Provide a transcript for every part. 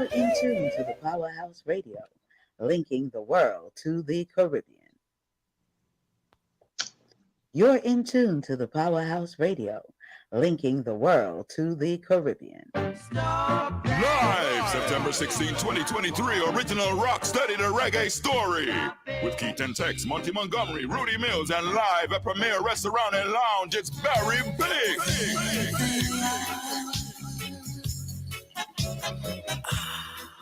You're in tune to the Powerhouse Radio, linking the world to the Caribbean. You're in tune to the Powerhouse Radio, linking the world to the Caribbean. Live September 16, 2023, original rock study the reggae story. With Keith and Tex, Monty Montgomery, Rudy Mills, and live at Premier Restaurant and Lounge, it's very big.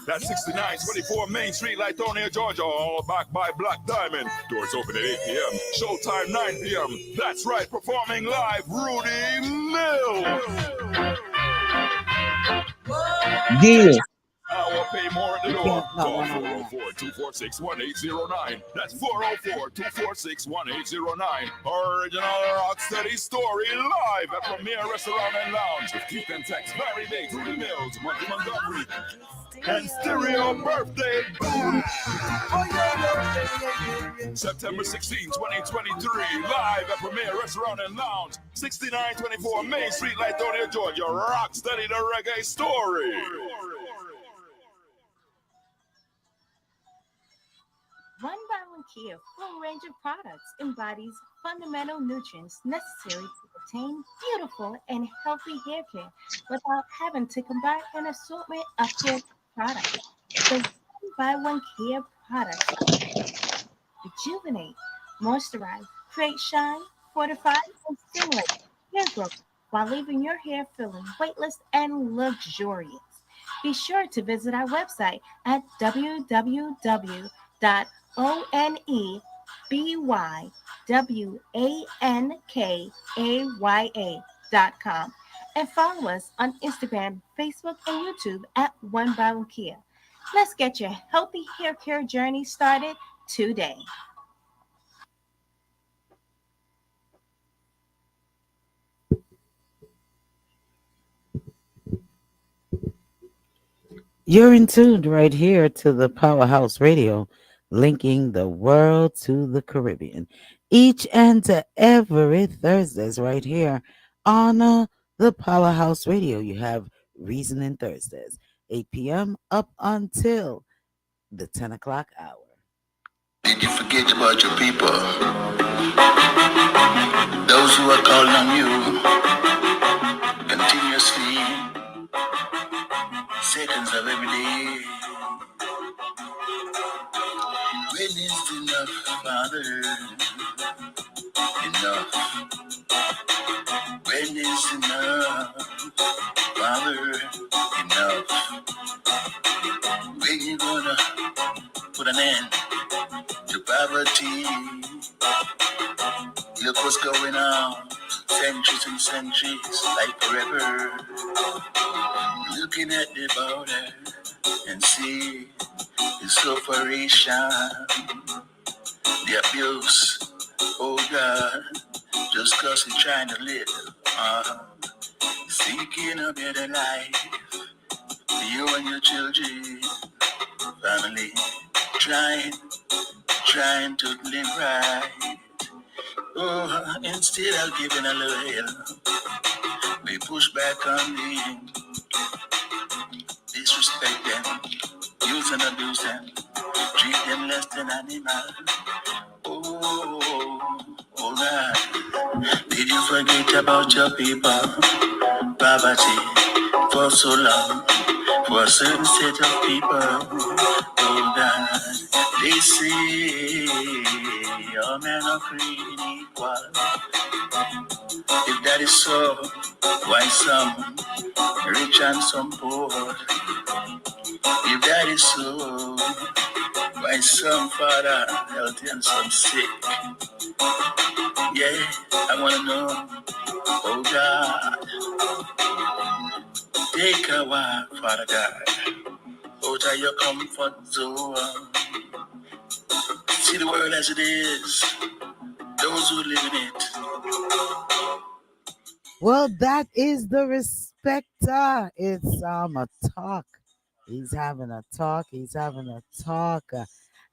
That's 6924 Main Street, Lithonia, Georgia, all backed by Black Diamond. Doors open at 8 p.m., showtime 9 p.m. That's right, performing live, Rudy Mills. Yeah. I will pay more at the door. Call 404-246-1809. That's 404-246-1809. Original rock steady story live at Premier Restaurant and Lounge with Keith and Tex, Barry Biggs, Rudy Mills, Monty Montgomery, and Stereo Birthday Boom. September 16, 2023, live at Premier Restaurant and Lounge, 6924 Main Street, Lithonia, Georgia. Rock steady the reggae story. One by One Kia full range of products embodies fundamental nutrients necessary to obtain beautiful and healthy hair care without having to combine an assortment of hair products. The One by One Kia products rejuvenate, moisturize, create shine, fortify, and stimulate hair growth while leaving your hair feeling weightless and luxurious. Be sure to visit our website at www.onebywwankaya.com and follow us on Instagram, Facebook, and YouTube at One by One Kia. Let's get your healthy hair care journey started today. You're in tune right here to the Powerhouse Radio, linking the world to the Caribbean. Each and every Thursdays right here on the Powerhouse Radio. You have Reasoning Thursdays, 8 p.m. up until the 10 o'clock hour. Did you forget about your people? Those who are calling on you continuously, seconds of every day. When is enough, Father? Enough. When is enough, Father? Enough. When you gonna put an end to poverty? Look what's going on, centuries and centuries, like forever. Looking at the border and see the sufferation, the abuse, oh God, just cause you're trying to live, seeking a better life for you and your children, family, trying to live right. Oh, instead of giving a little help, we push back on them, disrespect them, use and abuse them, treat them less than animals. Oh God, did you forget about your people? Poverty for so long, for a certain set of people. Oh God, they say all men are created equal. If that is so, why some rich and some poor? If that is so, why some father healthy and some sick? Yeah, I want to know, oh God, take a while, Father God, out of your comfort zone. See the world as it is, those who live in it. Well, that is the Respecta. It's a talk. He's having a talk.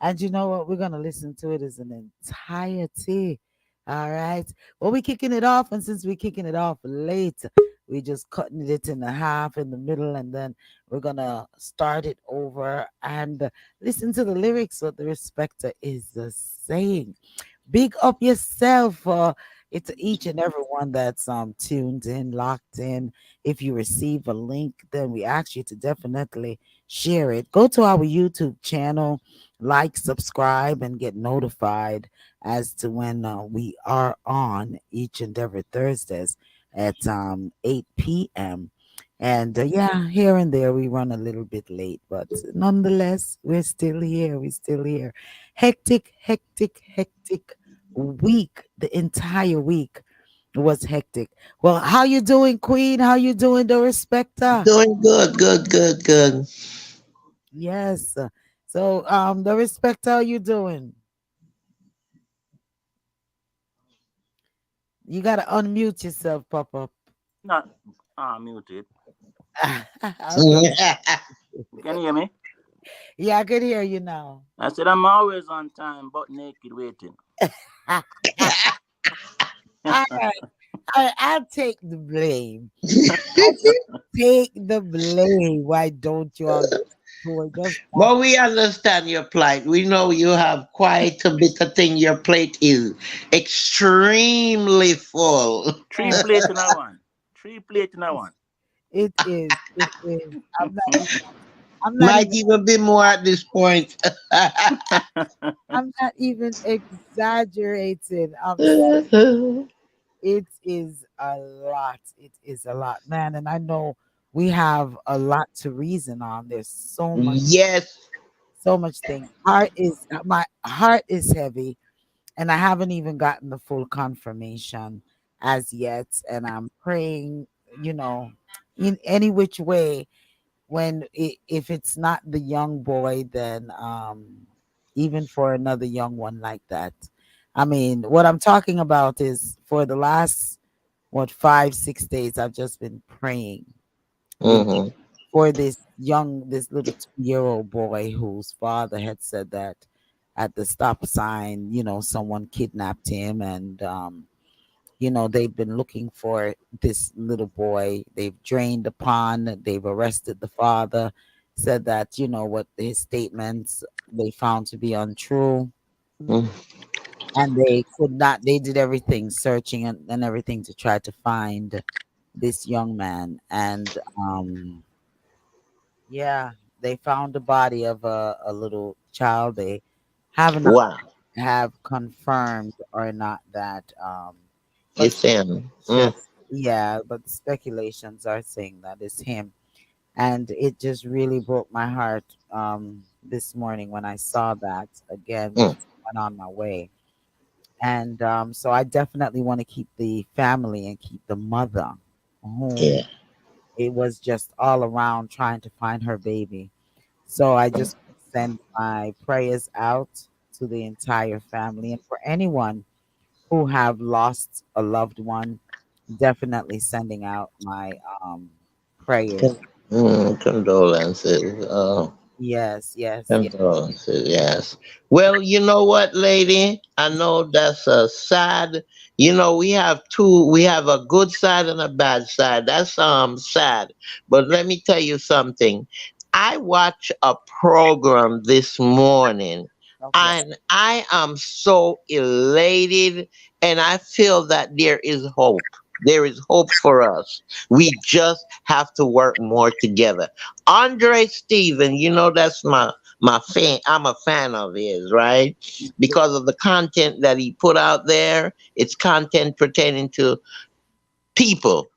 And you know what? We're going to listen to it as an entirety. All right. Well, we're kicking it off. And since we're kicking it off late, We just cutting it in the half in the middle, and then we're gonna start it over and listen to the lyrics. What the respecter is saying. Big up yourself. It's each and every one that's tuned in, locked in. If you receive a link, then we ask you to definitely share it. Go to our YouTube channel, like, subscribe, and get notified as to when we are on each and every Thursdays at 8 p.m. And yeah, here and there we run a little bit late, but nonetheless, we're still here. We're still here. Hectic, hectic, hectic week. The entire week was hectic. Well, how you doing, Queen? How you doing, the respecter? Doing good, good, good, good. Yes. So, the respecter, how you doing? You gotta unmute yourself, pop up. Not muted. Okay. You can hear me? Yeah, I can hear you now. I said I'm always on time, but naked waiting. All right. I'll take the blame. Take the blame. Why don't you all do it? Just stop. But we understand your plight. We know you have quite a bit of thing. Your plate is extremely full. Three plate in a one. Three plate in a one. It is. It is. I'm not even. I'm not Might even. even be more at this point. I'm not even exaggerating. It is a lot. It is a lot, man. And I know we have a lot to reason on. There's Yes. so much thing. My heart is heavy, and I haven't even gotten the full confirmation as yet. And I'm praying, you know, in any which way. If it's not the young boy, then even for another young one like that. I mean, what I'm talking about is for the last what 5 6 days I've just been praying, you know, Hmm. for this little 2 year old boy whose father had said that at the stop sign, someone kidnapped him, and they've been looking for this little boy. They've drained the pond, they've arrested the father, said that, what his statements they found to be untrue, and they did everything, searching and everything to try to find this young man. And yeah, they found the body of a little child. They have not Wow. have confirmed or not that, but It's him. yeah, but speculations are saying that it's him. And it just really broke my heart this morning when I saw that again, Mm. because I went on my way. And so I definitely want to keep the family and keep the mother, whom Yeah. it was just all around trying to find her baby. So I just send my prayers out to the entire family, and for anyone who have lost a loved one, definitely sending out my prayers. Condolences. Yes, yes, yes. Condolences, yes. Well, you know what, lady? I know that's a sad. We have two. We have a good side and a bad side. That's sad. But let me tell you something. I watched a program this morning, Okay. and I am so elated, and I feel that there is hope. There is hope for us. We just have to work more together. Andre Steven, that's my fan. I'm a fan of his, right? Because of the content that he put out there. It's content pertaining to people,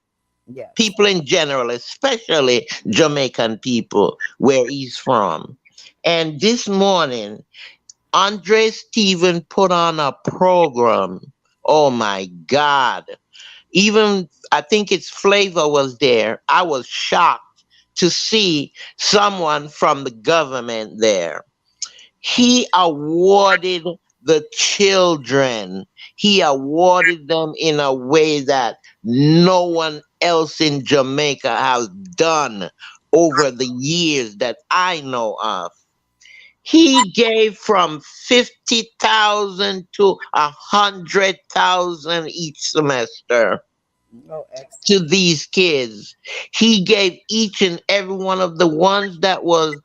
Yes. people in general, especially Jamaican people, where he's from. And this morning, Andre Steven put on a program. Oh my God. Even I think its flavor was there. I was shocked to see someone from the government there. He awarded the children. He awarded them in a way that no one else in Jamaica has done over the years that I know of. He gave from 50,000 to 100,000 each semester. Oh, to excellent. these kids. He gave each and every one of the ones that was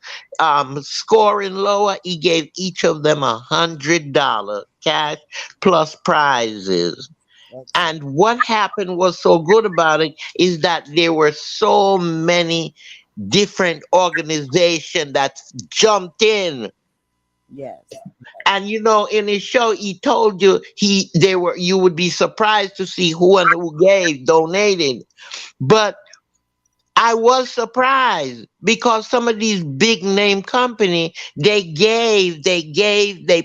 scoring lower. He gave each of them $100 cash plus prizes. Excellent. And what happened was so good about it is that there were so many different organizations that jumped in. Yes. And in his show, he told you you would be surprised to see who and who gave, donated. But I was surprised because some of these big name company, they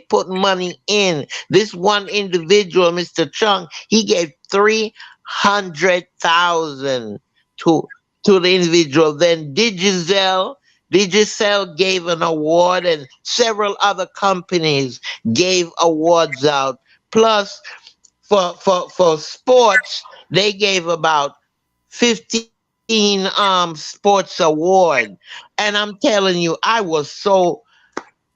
put money in. This one individual, Mr. Chung, he gave 300,000 to the individual. Then Digicel gave an award, and several other companies gave awards out. Plus, for sports, they gave about 15 sports award. And I'm telling you, I was so,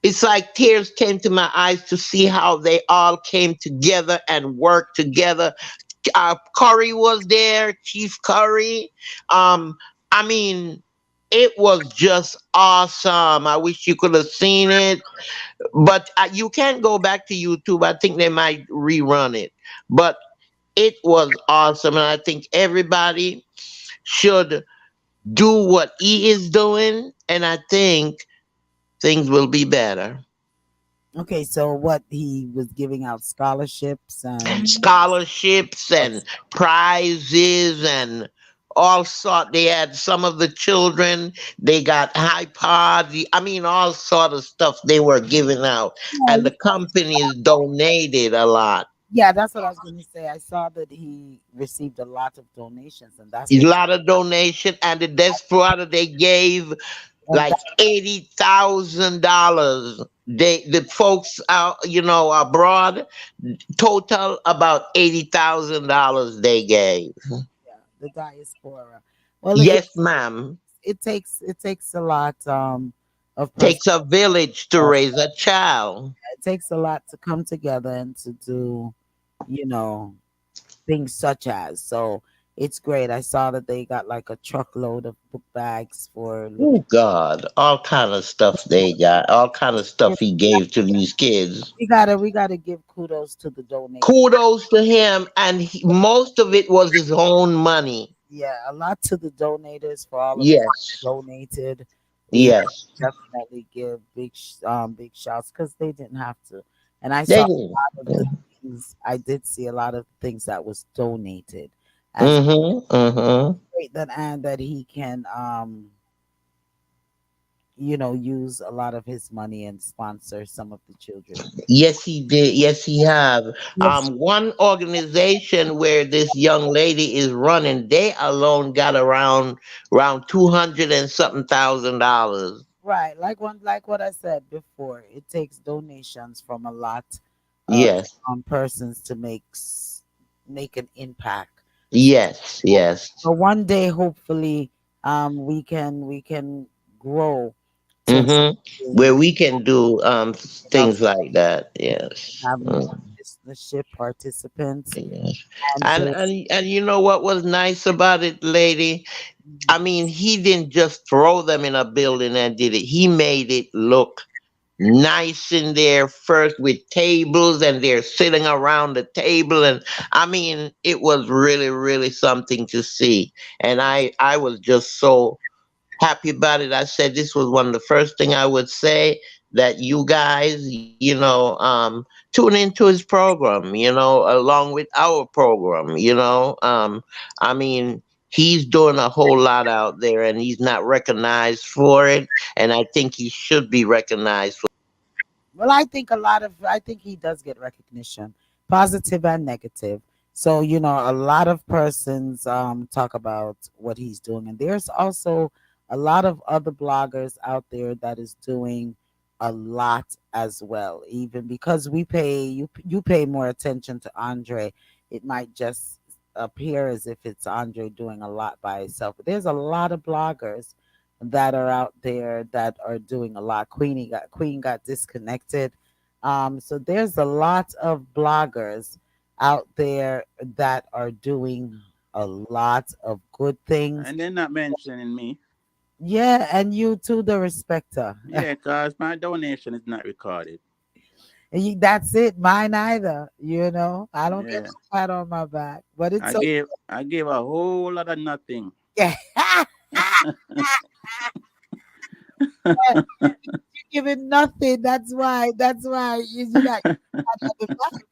it's like tears came to my eyes to see how they all came together and worked together. Curry was there, Chief Curry. um I mean, it was just awesome. I wish you could have seen it, but you can go back to YouTube. I think they might rerun it, but it was awesome, and I think everybody should do what he is doing, and I think things will be better. Okay, so what he was giving out scholarships and Scholarships and prizes and all sort. They had some of the children. They got iPods. I mean, all sort of stuff they were giving out, yeah, and the companies donated a lot. yeah, that's what I was going to say. I saw that he received a lot of donations, and that's A what. lot of donation, and the Desperado they gave And like $80,000. The folks out, abroad, total about $80,000 they gave. yeah, the diaspora. Well, Yes, ma'am. it takes a lot of person. Takes a village to raise a child. It takes a lot to come together and to do, you know, things such as. So it's great. I saw that they got like a truckload of book bags for little. Oh God, all kind of stuff they got, all kind of stuff he gave to these kids. We gotta give kudos to the donate. Kudos to him, and most of it was his own money. Yeah, a lot to the donators for all of them Yes, donated. We have yes. to definitely give big shouts because they didn't have to. And I They saw a did. lot of the things. I did see a lot of things that was donated. As Mm-hmm. Mm-hmm. great that and that he can use a lot of his money and sponsor some of the children. Yes, he did. Yes, he have. Yes, One organization where this young lady is running, they alone got around 200 and something $1,000. right. Like what I said before, it takes donations from a lot of Yes, persons to make an impact. yes, yes. So one day, hopefully, we can grow to Mm-hmm. something, Where we can do enough things like that. Yes. have more Mm, listenership participants yes. and And to and and you know what was nice about it, lady? Mhm. I mean, he didn't just throw them in a building and did it. He made it look nice in there first with tables, and they're sitting around the table, and I mean, it was really, really something to see. And I was just so happy about it. I said this was one of the first thing I would say, that you guys, tune into his program, along with our program, I mean, he's doing a whole lot out there, and he's not recognized for it, and I think he should be recognized for. Well, I think he does get recognition, positive and negative. So, a lot of persons talk about what he's doing, and there's also a lot of other bloggers out there that is doing a lot as well. Even because you pay more attention to Andre, it might just appear as if it's Andre doing a lot by himself. But there's a lot of bloggers that are out there that are doing a lot. Queen got disconnected. So there's a lot of bloggers out there that are doing a lot of good things. And they're not mentioning me. Yeah, and you too, the respecter. Yeah, cause my donation is not recorded. That's it. Mine either. I don't get Yeah. no pat on my back, but it's I gave a whole lot of nothing. okay. You're giving nothing. That's why. That's why you got pat on the back.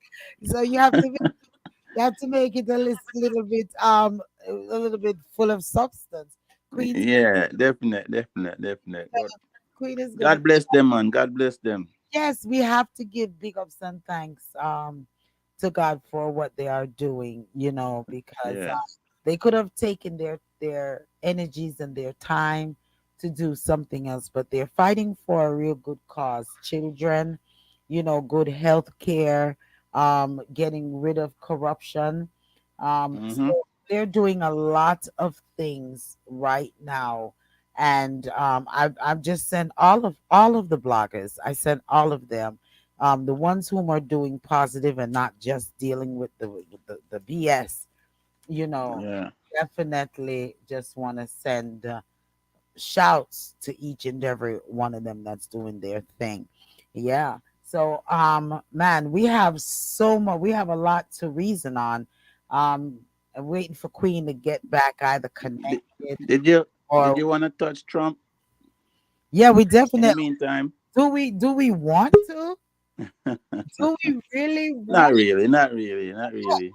So you have to make it a little bit full of substance. Queen's Yeah, definite. But Queen is gonna. God bless them, man. God bless them. Yes, we have to give big ups and thanks to God for what they are doing, because Yeah. they could have taken their energies and their time to do something else, but they're fighting for a real good cause. Children, good health care, getting rid of corruption. Mm-hmm. So they're doing a lot of things right now. And I've just sent all of the bloggers. I sent all of them, the ones whom are doing positive and not just dealing with the BS. You know, Yeah. definitely just want to send shouts to each and every one of them that's doing their thing. Yeah. So, man, we have so much. We have a lot to reason on. I'm waiting for Queen to get back, either Did, connected did you did or you want to touch Trump yeah, we in the definitely meantime? do. We want to? Do we really Not want really, not really, not really.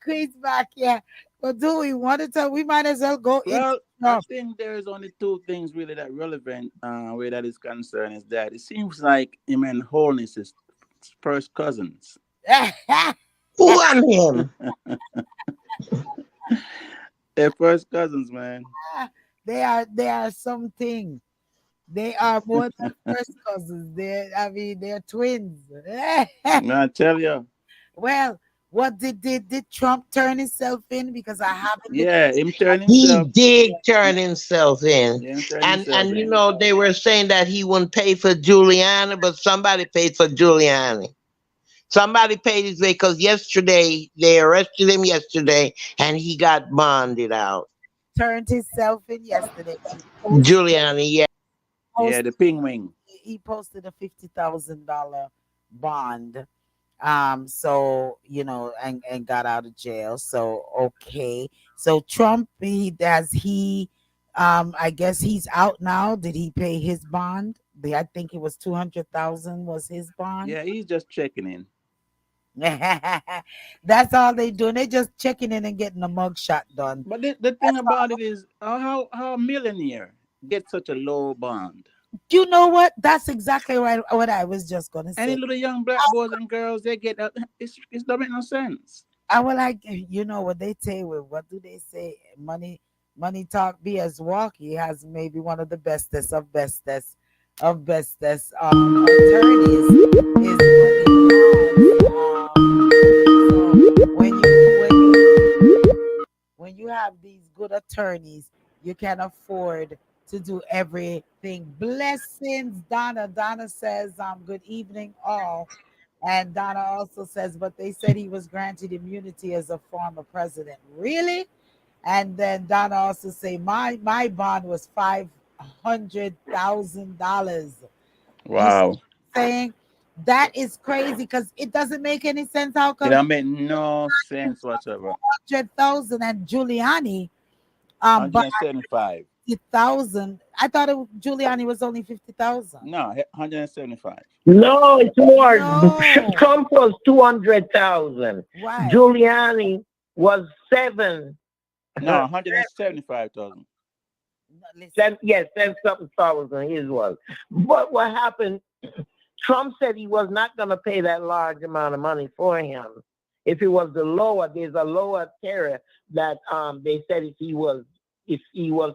Queen's back? Yeah, but do we want to? We might as well go into Well, I Trump. think there is only two things really that relevant where that is concerned is that it seems like him and Wholeness is first cousins. Who am him? They're first cousins, man. They are something. They are more than first cousins. I mean, they're twins. I tell you. Well, what did Trump turn himself in? Because I haven't been. Yeah, him turn He himself. did turn himself in. Yeah, him turn And himself and in. they were saying that he wouldn't pay for Giuliani, but somebody paid for Giuliani. Somebody paid his way because yesterday they arrested him yesterday and he got bonded out. Turned himself in yesterday. Posted, Giuliani, yeah. Yeah, the posted, penguin. he posted a $50,000 bond. So and got out of jail. So okay. So Trump, I guess he's out now. Did he pay his bond? I think it was 200,000 was his bond. Yeah, he's just checking in. That's all they doing. They just checking in and getting a mugshot done. But the thing about it is, how a millionaire get such a low bond? You know what? That's exactly right. What I was just gonna Any say. little young black boys and girls, they get that. It don't make no sense. I will like what they say. What do they say? Money talk be as walk. He has maybe one of the bestest of bestest of bestest attorneys. Is what he has. So when you have these good attorneys, you can afford to do everything. Blessings, Donna. Donna says, good evening, all. And Donna also says, but they said he was granted immunity as a former president. Really? And then Donna also say, my bond was $500,000. You see Wow, what I'm saying? That is crazy because it doesn't make any sense. How it come don't make no sense whatsoever. 100,000 and Giuliani bought 175. 50,000? I thought Giuliani was only 50,000. No, 175. No, it's more. No. Trump was 200,000. Why? Giuliani was seven. No, 175,000. No, listen. Yes, 7 something thousand. His was. But what happened? Trump said he was not going to pay that large amount of money for him. If it was there's a lower tier that they said if he was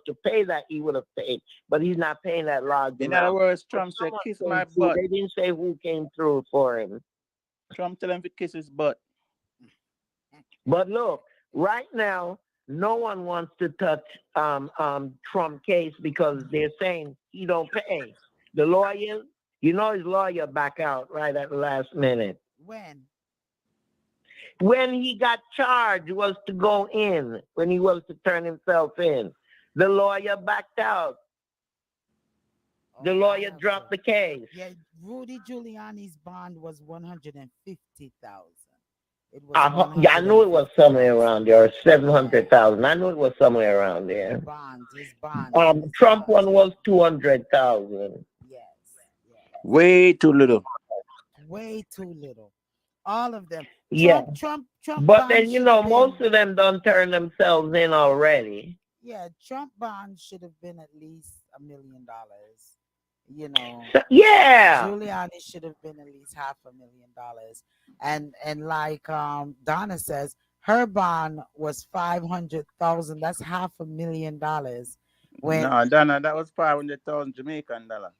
to pay that, he would have paid. But he's not paying that large In other amount. words, But Trump said, someone "Kiss came my through. butt." They didn't say who came through for him. Trump tell him to kiss his butt. But look, right now, no one wants to touch Trump case because they're saying he don't pay. The lawyers, his lawyer back out right at the last minute. When? when he got charged was to go in, when he was to turn himself in. The lawyer backed out. The Okay, I lawyer have to. dropped the case. Yeah, Rudy Giuliani's bond was 150,000. It was one Yeah, I hundred knew and it was fifty somewhere thousand. around there, or seven Yeah, hundred thousand. I knew it was somewhere around there. his Trump bond. one was 200,000. Yes, yes. Way too little. Way too little. All of them. Yeah, Trump but bond then should have most been. of them done turn themselves in already. Yeah, Trump bond should have been at least $1 million. You know, So, yeah. Giuliani should have been at least $500,000. And like Donna says, her bond was 500,000. That's $500,000. When No, Donna, that was 500,000 Jamaican dollar.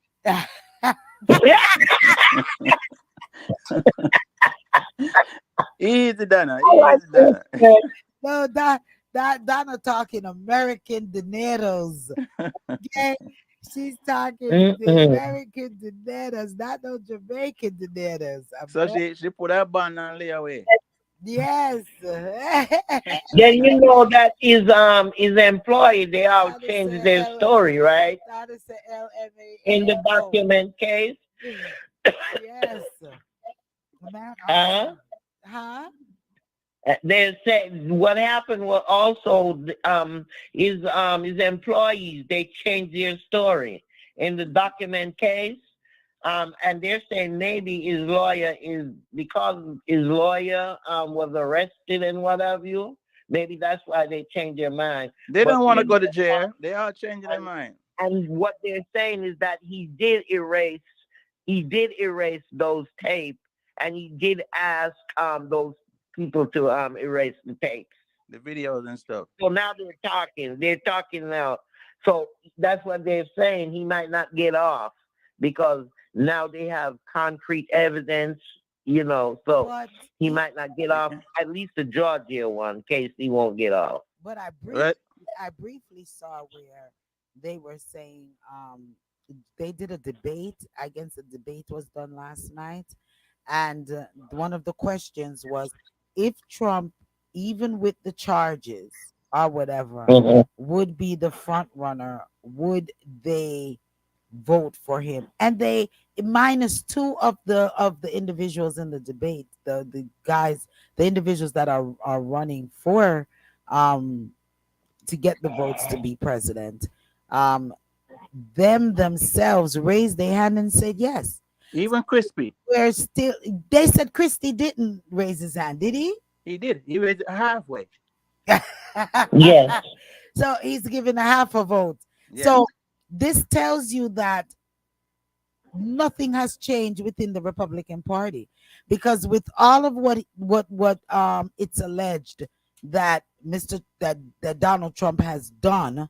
Easy, Donna. Easy, Donna. no, that Donna talking American dineros. Okay, she's talking the Mm-mm. American dineros, not no Jamaican dineros. So she put her band and lay away. Yes. Then that his employee, they all That is changed a their L. story, right? That is a In the LMAO. document case. Yes. Man, Uh-huh. huh? They said what happened was also his employees, they changed their story in the document case. And they're saying maybe his lawyer is, because his lawyer was arrested and what have you. Maybe that's why they changed their mind. They But don't want to go to jail. They are changing their mind. and what they're saying is that he did erase those tapes, and he did ask those people to erase the tapes. The videos and stuff. So now they're talking now. So that's what they're saying. He might not get off because now they have concrete evidence, so But he might not get off, at least the Georgia one, case he won't get off. but Right? I briefly saw where they were saying they did a debate. I guess the debate was done last night, and one of the questions was if Trump, even with the charges or whatever, Mhm. would be the front runner, would they vote for him? And they minus two of the individuals in the debate, the guys, the individuals that are running for um to get the votes to be president, um them themselves raised their hand and said yes. Even Crispy. We're still, they said Christie didn't raise his hand, did he? He did. He raised it halfway. Yes. So he's given a half a vote. Yes. So this tells you that nothing has changed within the Republican Party, because with all of what it's alleged that that Donald Trump has done,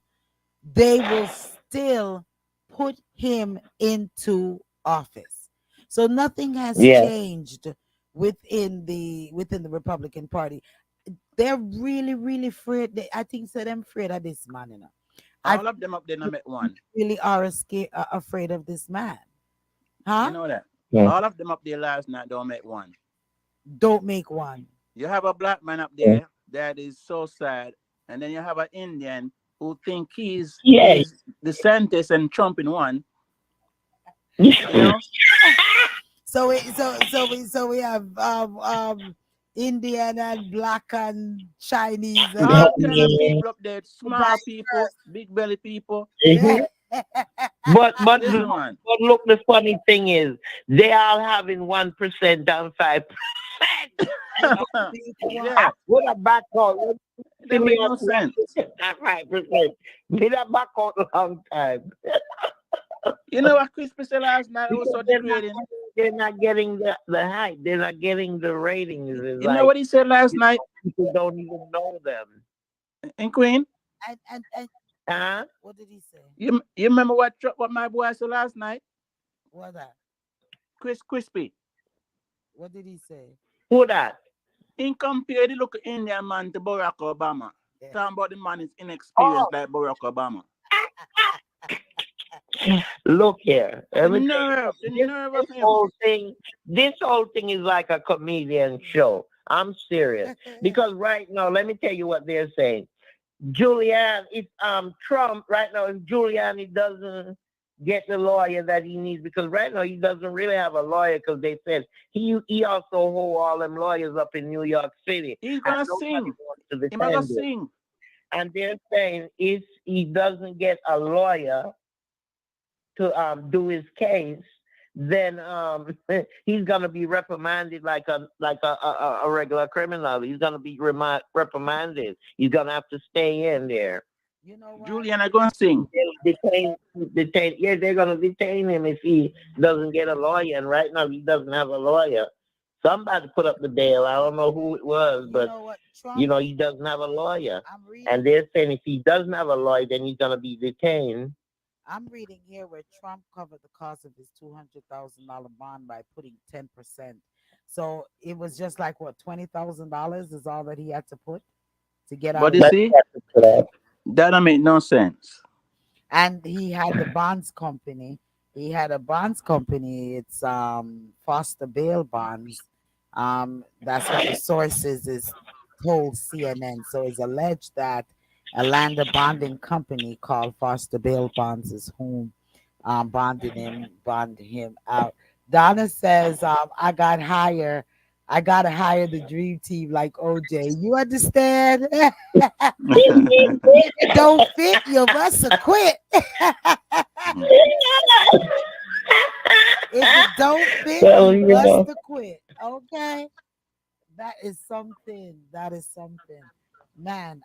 they will still put him into office. So nothing has Yes. changed within the Republican Party. They're really afraid. I think so them afraid of this man, I All of them up there now met one. really are afraid of this man. Huh? You know that? Yeah. All of them up there last night don't make one. Don't make one. You have a black man up there that is so sad, and then you have an Indian who think he's DeSantis and Trump in one. You know? So we have Indian and black and Chinese and All kind of people up there, small people, big belly people. Mhm. But Listen, man. look, the funny thing is they all having 1% and 5%. Yeah, What a back out. that make no sense. 5%. Did a back out a long time. You know what Crispy said last night? It was so degrading. They're not getting the hype. They're not getting the ratings. It's You know what he said last night people don't even know them. in Queen? and Huh? what did he say? You remember what my boy said last night? What that? Crispy. What did he say? Who that? In compare the look Indian man to Barack Obama. Yeah. Talking about the man is inexperienced like Barack Obama. Look here. The nerve of him. This whole thing is like a comedian show. I'm serious. Because right now, let me tell you what they're saying. Giuliani, if Trump right now, if Giuliani doesn't get the lawyer that he needs, because right now he doesn't really have a lawyer, because they said he also hold all them lawyers up in New York City, He's and gonna nobody sing. wants to He's gonna defend it. sing. And they're saying if he doesn't get a lawyer to do his case, then he's gonna be reprimanded like a regular criminal. He's gonna be reprimanded. He's gonna have to stay in there. You know what? Juliana gonna sing. Detain. Yeah, they're gonna detain him if he doesn't get a lawyer. And right now, he doesn't have a lawyer. Somebody put up the bail. I don't know who it was, You but know what? Trump. he doesn't have a lawyer. I'm And reading. they're saying if he doesn't have a lawyer, then he's gonna be detained. I'm reading here where Trump covered the cost of his $200,000 bond by putting 10%. So it was just like what, $20,000 is all that he had to put to get out But of you the. Let's see, get to that. that don't make no sense. And he had the bonds company. He had a bonds company. It's Foster Bail Bonds. That's what the sources is told CNN. So it's alleged that a land bonding company called Foster Bail Bonds is whom bonded him out. Donna says, I gotta hire the dream team like OJ. You understand? If it don't fit, you must have quit. If it don't fit, Well, you must have quit. Okay. That is something. That is something. Man,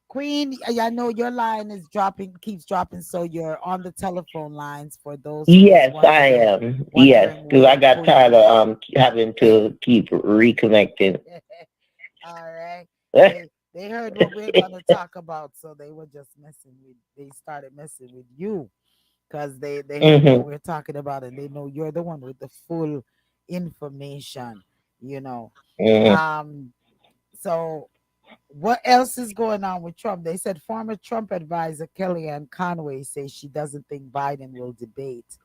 Queen, I know your line is dropping, keeps dropping, so you're on the telephone lines for those who was yes, I am. Yes, wondering because I where got tired Queen. of having to keep reconnecting. All right. They heard what we're gonna talk about, so they were just messing with. They started messing with you because they heard Hmm. what we're talking about, and they know you're the one with the full information. You know. Hmm. Um. So what else is going on with Trump? They said former Trump advisor Kellyanne Conway says she doesn't think Biden will debate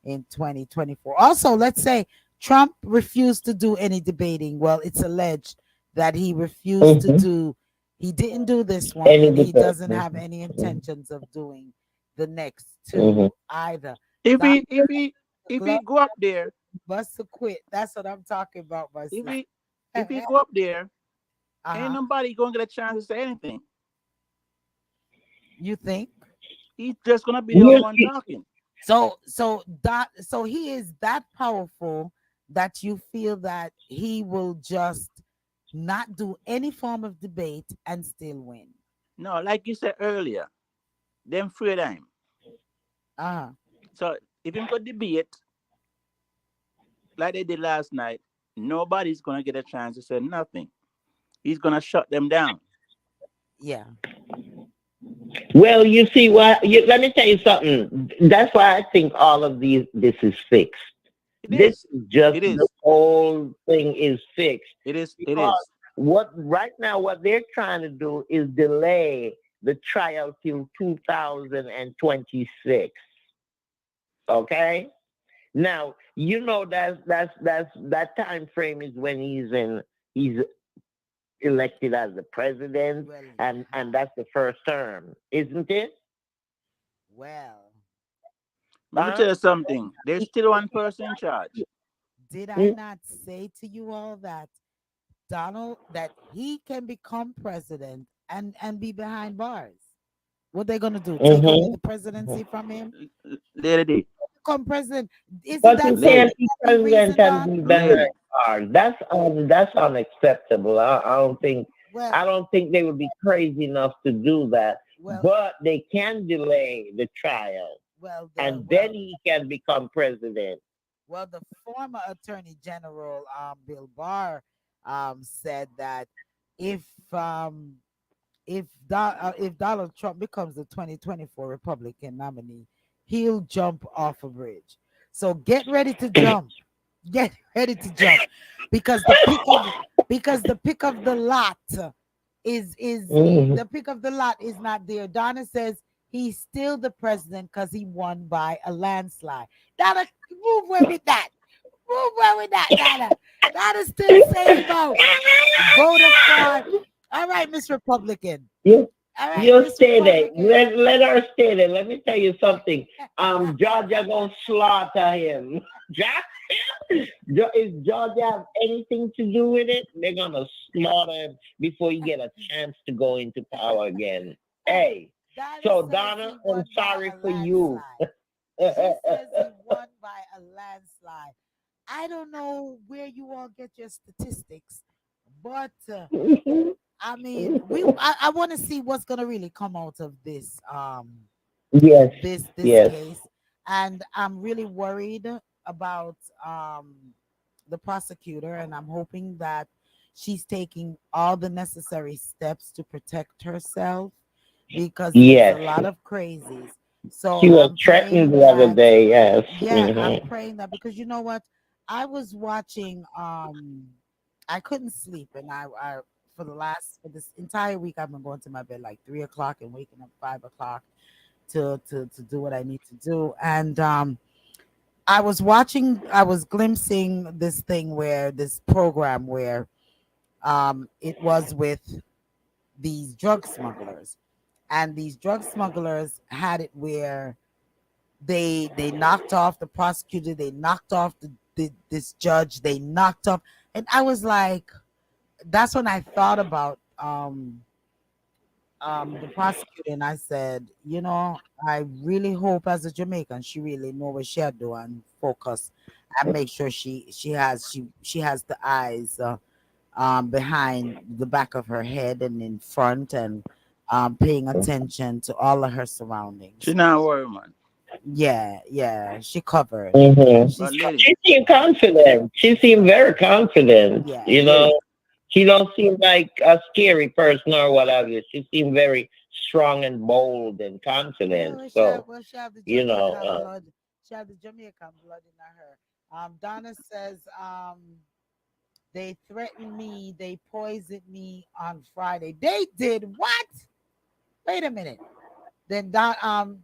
in 2024. Also, let's say Trump refused to do any debating. Well, it's alleged that he refused to Hmm. do, he didn't do this one, Any and he debate. doesn't have any intentions of doing the next Hmm. two either. if That he if he if he club go up there, must have quit. That's what I'm talking about, my if sister. he go up there, ain't Uh-huh. nobody gonna get a chance to say anything. You think? He's just gonna be the only You one see, talking. So he is that powerful that you feel that he will just not do any form of debate and still win. No, like you said earlier, them afraid of him. Uh-huh. So if him go debate like they did last night, nobody's gonna get a chance to say nothing. He's gonna shut them down. Yeah. well, you see what? Let me tell you something. That's why I think all of this is fixed. It This is. is just It the is. whole thing is fixed It is. It because is. what right now what they're trying to do is delay the trial till 2026. Okay. Now that time frame is when he's elected as the president, Well, and that's the first term, isn't it? well, Let me Huh? tell you something. There's still one person in charge. did I Mm-hmm. not say to you all that Donald that he can become president and be behind bars? What they gonna do? Take away the presidency from him? Lady, Become president? Isn't But he that can't lady, something be that we president reasoned and on? be behind lady. bars. That's unacceptable. I don't think Well, I don't think they would be crazy enough to do that. well, But they can delay the trial, well, the and then well, he can become president. well, the former Attorney General Bill Barr said that if um if Donald Trump becomes the 2024 Republican nominee, he'll jump off a bridge. So get ready to jump. Get ready to jump because the pick of the lot Mhm. the pick of the lot is not there. Donna says he's still the president because he won by a landslide. Donna, move with me that. Move on with that, Donna. Donna still saying about vote of fraud. All right, Miss Republican. You All right, you Miss stay there. Republican. Let her stay there. Let me tell you something. Georgia gonna slaughter him. If Georgia have anything to do with it, they're gonna slaughter him before you get a chance to go into power again. Hey, Hey, Donna so says Donna, he I'm won by sorry a for you. landslide. She says he won by a landslide. I don't know where you all get your statistics, but I mean, I want to see what's gonna really come out of this Yes, this yes, case, and I'm really worried about the prosecutor, and I'm hoping that she's taking all the necessary steps to protect herself because there's a yes. lot of crazies. So She was I'm threatened praying the other that, day. Yes. yeah, I'm praying that because you know what? I was watching I couldn't sleep and I for this entire week I've been going to my bed like 3 o'clock and waking up 5 o'clock to do what I need to do. And I was glimpsing this thing where this program where it was with these drug smugglers, and these drug smugglers had it where they knocked off the prosecutor, they knocked off this judge, they knocked off, and I was like, that's when I thought about the prosecutor, and I said, you know, I really hope as a Jamaican she really know what she had do and focus and make sure she has the eyes behind the back of her head and in front, and paying attention to all of her She surroundings. not worry, man. Yeah, yeah, she covered. Hmm. But She's lady, She seemed confident. She seemed very confident. yeah. You lady, know, she don't seem like a scary person or whatever. She seemed very strong and bold and Yeah, confident. So, well, she have the you know, Jamaican blood. She have the Jamaican blood in her. Donna says, they threatened me. They poisoned me on Friday. They did what? Wait a minute. Then Don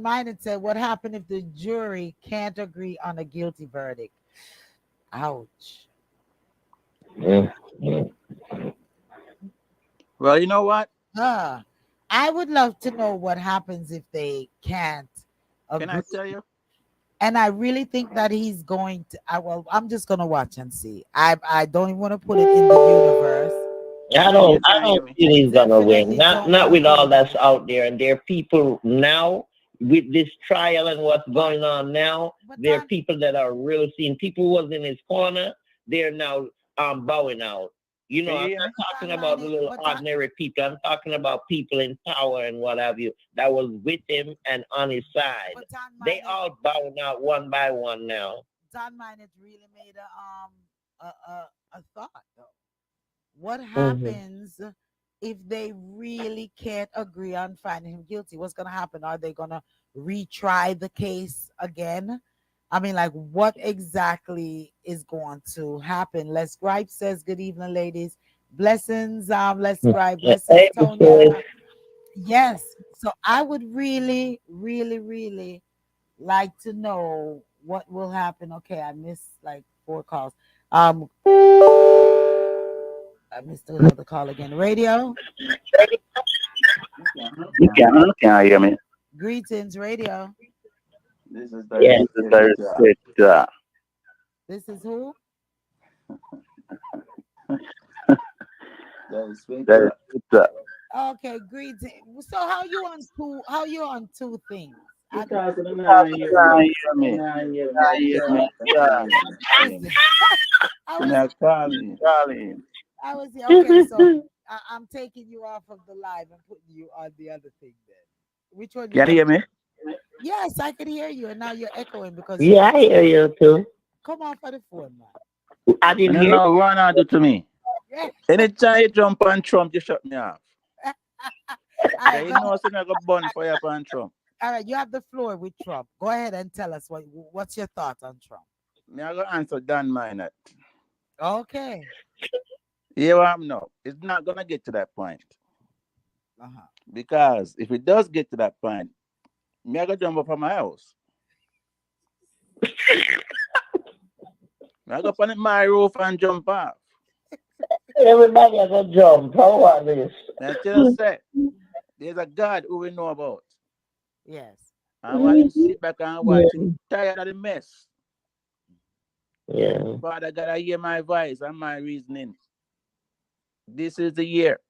Minot said, "What happened if the jury can't agree on a guilty verdict?" Ouch. mm, mm. well, you know what? Uh, I would love to know what happens if they can't Can I agree. tell you? And I really think that he's going to. I'm just gonna watch and see. I don't even want to put it in the universe. I Lady, don't you I can't hear don't me. feel he's gonna win. Definitely Not don't want to with put all it in that's the. out there. And there are people now with this trial and what's going on now. But There are Don, people that are really seeing people who was in his corner. They're now bowing out. You know, Can you I'm hear me? not talking Don about the Minot, little but Don, ordinary people. I'm talking about people in power and what have you that was with him and on his side. but Don They Minot, all bowing out one by one now. Don Minot really made a thought though. What Hmm. happens if they really can't agree on finding him guilty? What's going to happen? Are they going to retry the case again? I mean, like, what exactly is going to happen? Les Gripe says, "Good evening, ladies. Blessings, Les Gripe. Blessings, Hey, Tonya. Yes. So I would really, really, really like to know what will happen. Okay, I missed like 4 calls. I missed another call again. Radio. Can you hear me? Greetings, radio. This is yeah. Darespecta. This is who? Darespecta. Okay, greetings. So how you on two things? Because you don't hear me. You don't hear me. I was I She was not call me. I was okay, so I'm taking you off of the live and putting you on the other thing then. Which one you Can you want? hear me? Yes, I can hear you, and now you're echoing because you're Yeah, on I two. hear you too. Come off of the phone, man. I I didn't don't hear. know what I do to me. Yeah. Anytime you jump on Trump, you shut me off. All right, Cause go you know I'm gonna burn fire upon Trump. All right, you have the floor with Trump. Go ahead and tell us what's your thoughts on Trump. Me I go answer Dan Minot. Okay. Here I am now. It's not gonna get to that point. Uh-huh. Because if it does get to that point, me I go jump up from my house. I go up on my roof and jump off. Everybody has a jump. How about this? And tell us say, there's a God who we know about. Yes. And while him sit back and Yeah. watch him tired of the mess. Yeah. Father God, I hear my voice and my reasoning. This is the year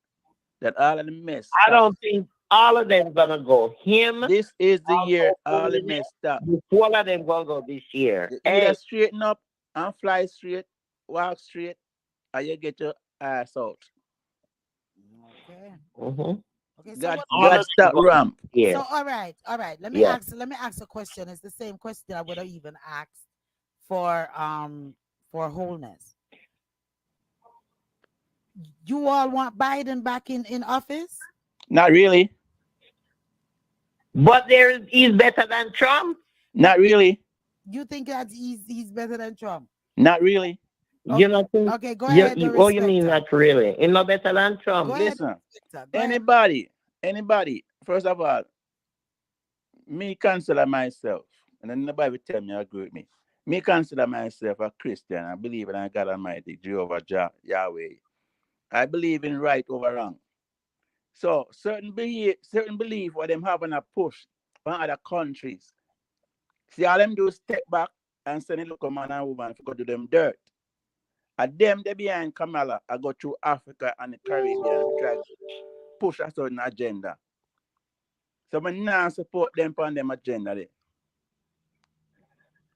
that all of the mess I stop. don't think all of them gonna go. Him, This is the year also all the Holiness, mess stop. all of them gonna go this year. You either Hey, straighten up and fly straight, walk straight, or you get your ass out. Okay. mm-hmm. Okay. So God, what? All God of them stop go ramp. this year. So all right, all right. Yeah. Let me ask a question. It's the same question I would have even asked for wholeness. You all want Biden back in office? Not really. But he's better than Trump. Not really. You think that he's better than Trump? Not really. You know, think Okay, go ahead, the what you mean respecter. not really? He's not better than Go Trump. ahead, Listen, respecter. Go ahead. anybody, first of all, me consider myself, and then nobody will tell me agree with me. Me consider myself a Christian. I believe in God Almighty, Jehovah Yahweh. I believe in right over wrong. So certain belief what them having a push from other countries. See all them do is step back and send a local man and woman to go do them dirt. And them they behind Kamala I go through Africa and the Caribbean to try push a certain agenda. So I now support them on them agenda there.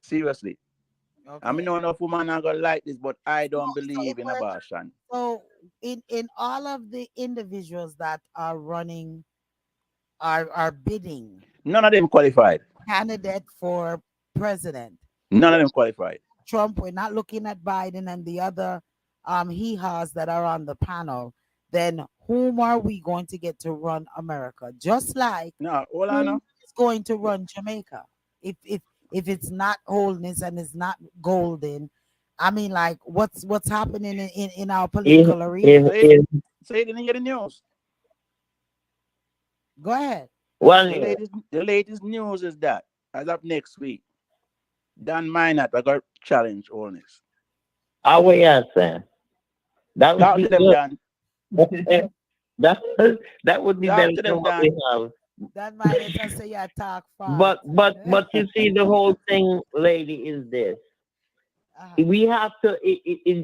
Seriously. I Okay. mean no enough woman are gonna like this, but I So, don't so if believe in we're abortion. so in all of the individuals that are running are bidding None of them qualified. candidate for president. None of them qualified. Trump, we're not looking at Biden and the other hee-haws that are on the panel, then whom are we going to get to run America? Just like No, hold on who now. is going to run Jamaica? If it's not Holdness and it's not Golden, I mean, like what's happening in our If, political arena? if, if, So you didn't hear the news. Go ahead. one year, The latest news is that as of next week, Dan Minot I got challenge honest. I will answer. That would Talk be to them, good. Dan. that that would be Talk better to than them, what we Dan. have. That might just say you talk But fast. but but you see, the whole thing, lady, is this: Uh-huh. we have to.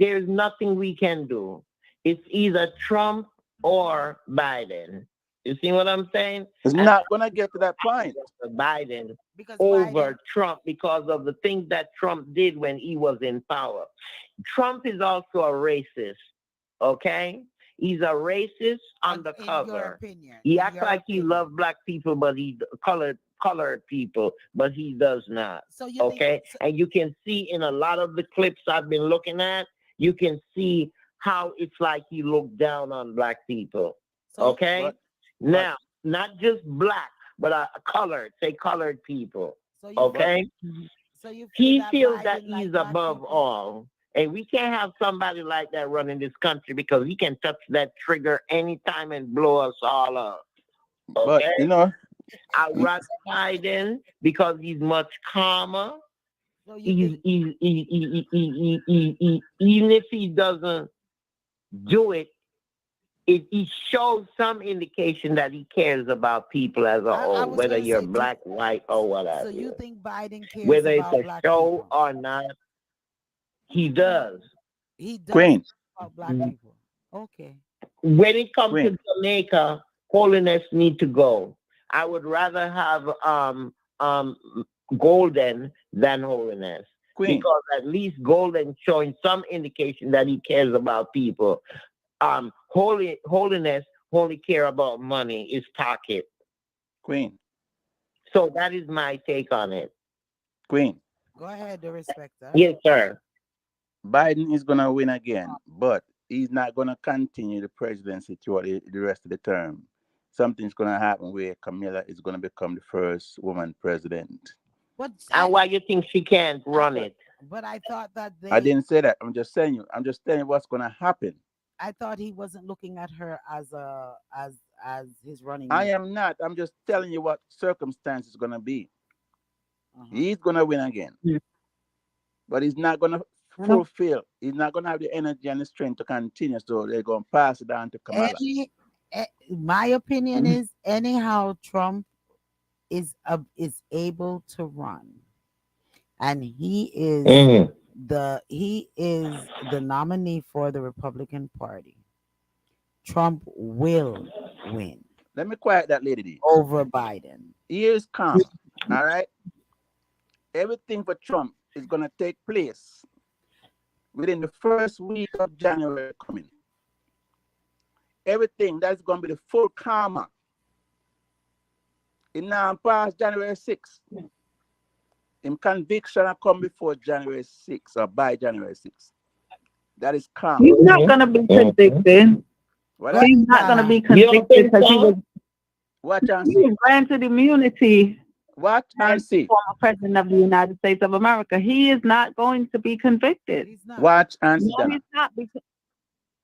There's nothing we can do. It's either Trump or Biden. You see what I'm saying? It's And not gonna get to that point. Biden Because Biden, over Trump because of the things that Trump did when he was in power. Trump is also a racist, okay? He's a racist in your undercover. opinion, He in acts your like he opinion. loves black people, but he colored people, but he does not. So you think Okay? And you can see in a lot of the clips I've been looking at, you can see how it's like he looked down on black people. so Okay? But Now, not just black, but colored, say colored people. so but Okay? you feel He that feels that Biden he's like black above people? all. And we can't have somebody like that running this country because he can touch that trigger anytime and blow us all up. but Okay? you know, I rather Biden because he's much calmer. So you think Even if he doesn't do it, it shows some indication that he cares about people as a I whole, was whether gonna you're say do black, white, or so whatever. you think Biden cares Whether it's about a black show people? or not, he does. He does Queen, about black people. Okay. When it comes Queen, to Jamaica, holiness need to go. I would rather have um golden than holiness Queen, because at least golden showing some indication that he cares about people. Holiness only care about money, his pocket. Queen, So that is my take on it. Queen. Go ahead, the respecter. Yes, sir. Biden is gonna win again, but he's not gonna continue the presidency throughout the rest of the term. Something's gonna happen where Camilla is gonna become the first woman president. But And why you think she can't run it? I thought that I they didn't say that. I'm just saying you. I'm just telling you what's gonna happen. I thought he wasn't looking at her as his running I mate. am not. I'm just telling you what circumstance is gonna be. Uh-huh. He's gonna win again, but he's not gonna fulfill. He's not going to have the energy and the strength to continue. So they're going to pass it on to Kamala. My opinion is anyhow Trump is able to run, and he is the nominee for the Republican Party. Trump will win Let me quiet that lady. over Biden. He is calm. All right. Everything for Trump is going to take place within the first week of January coming. Everything that's going to be the full karma. In now past January 6th. In conviction will come before January 6th or by January 6th. That is karma. He's not going to be convicted. What? He's not going to be convicted because Watch and he see. was granted immunity Watch and as see. former president of the United States of America. He is not going to be convicted. He's not. Watch and see. No, Donna. he's not.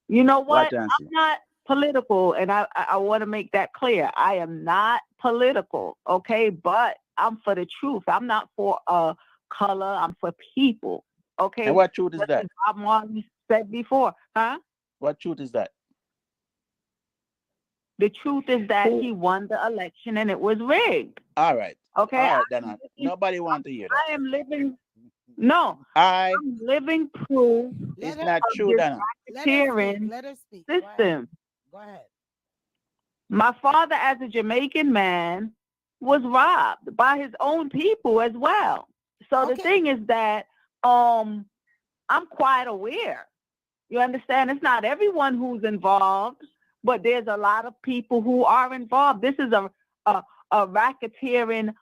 You know what? Watch and see. I'm not political, and I want to make that clear. I am not political, okay? But I'm for the truth. I'm not for color. I'm for people, okay? And what truth is Just that? as Bob Marley said before, huh? What truth is that? The truth is that he won the election and it was rigged. All right. Okay. All right, Donna. Nobody wants to hear that. I am living. No, I'm living proof it's Let not her, true, Donna. let her speak. system. Go ahead. My father, as a Jamaican man, was robbed by his own people as well. So the Okay. thing is that I'm quite aware. You understand? It's not everyone who's involved, but there's a lot of people who are involved. This is a racketeering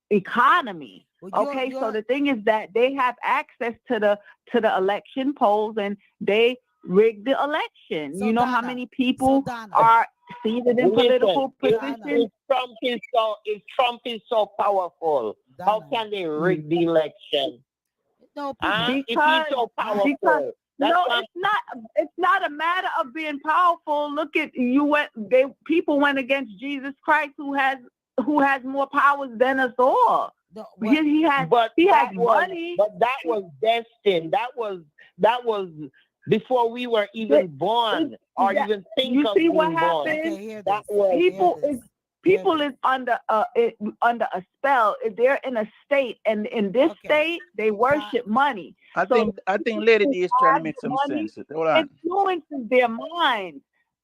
economy. Well, Okay, so the thing is that they have access to the election polls and they rig the election. So you know how Donna, many people Donna, are seated in political Listen, positions? if Trump is so powerful, how Donna. can they rig the election? No, If he's so Because powerful, that's no, why it's not a matter of being powerful. Look at people went against Jesus Christ who has more powers than us all. no, He has money. But that was destined. That was before we were even born or Yeah, even think you of see being what born. happened? okay, hear That this. was Hear this. People is under a spell. They're in a state, and in this Okay. state, they worship money. I So think Lady D is trying to have make some money, sense. Hold on. influences their minds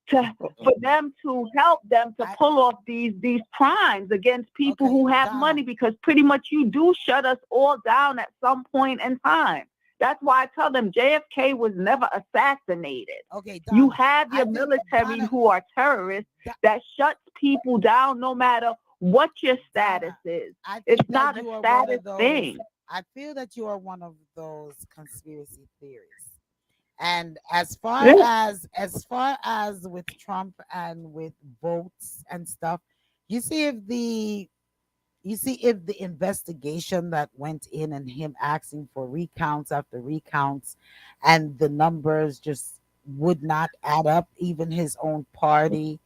for them to help them to pull off these crimes against people Okay, who have Donna. money, because pretty much you do shut us all down at some point in time. That's why I tell them JFK was never assassinated. Okay, You Donna, have I your think military Donna- who are terrorists that shuts people down no matter what your status is. I think It's that not you a are one status of those. thing. I feel that you are one of those conspiracy theories. And as far as with Trump and with votes and stuff, you see if the investigation that went in and him asking for recounts after recounts and the numbers just would not add up, even his own party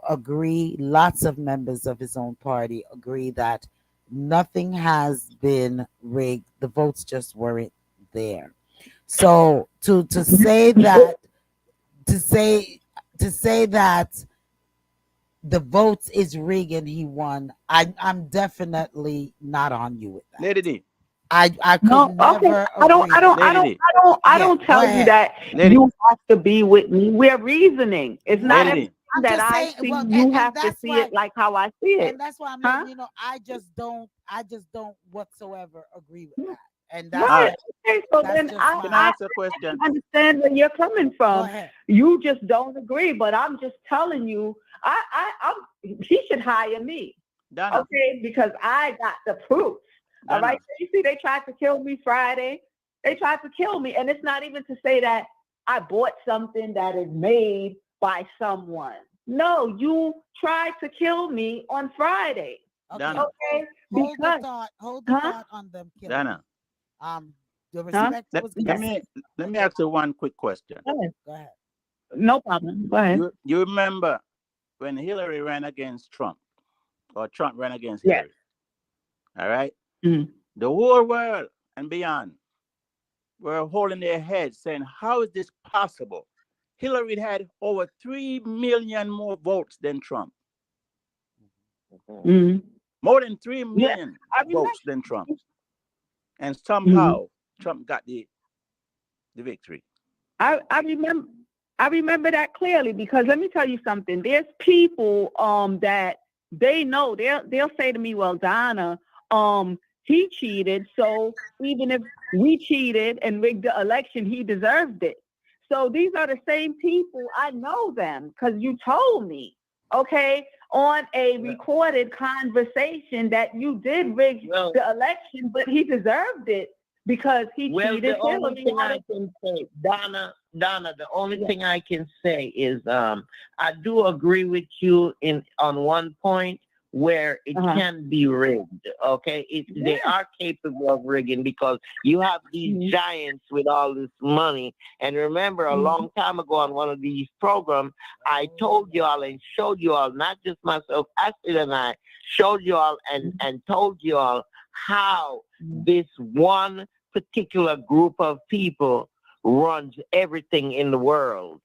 agree, lots of members of his own party agree that nothing has been rigged, the votes just weren't there. So to say that to say that the votes is rigged and he won, I'm definitely not on you with that. Lady D. I could No, never okay. I don't Lady. tell go you ahead. that Lady. you have to be with me. We're reasoning. It's not Lady. everything I'm that just I saying, see. well, You and have to that's see why, it like how I see it. and that's why I'm Huh? letting you know I just don't whatsoever agree with that. And All that's Right. right. Okay. So that's then just Can I my ask a question? understand where you're coming go from. ahead. You just don't agree, but I'm just telling you, he should hire me, Donna. okay? Because I got the proof. All Donna. right. So you see, they tried to kill me Friday. They tried to kill me, and it's not even to say that I bought something that is made by someone. No, you tried to kill me on Friday. Okay, Donna. Okay. hold the Because huh? thought on them killing. Donna. The Huh? respect was Let given. me ask you one quick question. Go ahead. Go ahead. No problem. Go ahead. You remember when Hillary ran against Trump, or Trump ran against Yes. Hillary? All right. Mhm. The whole world and beyond were holding their heads saying, how is this possible? Hillary had over 3 million more votes than Trump. Mhm. More than 3 Yeah, million I remember. votes than Trump. And Mhm. somehow Trump got the victory. I remember. I remember that clearly because let me tell you something. There's people that they know they'll say to me, well, Donna, he cheated, so even if we cheated and rigged the election, he deserved it. So these are the same people. I know them because you told me, okay, on a recorded conversation that you did rig the election, but he deserved it because he cheated. The only thing I can say, Donna, the only thing I can say is I do agree with you on one point where it can be rigged. Okay, they are capable of rigging because you have these giants with all this money. And remember, a long time ago on one of these programs, I told you all and showed you all, not just myself, Astrid and I showed you all and told you all how this one particular group of people runs everything in the world.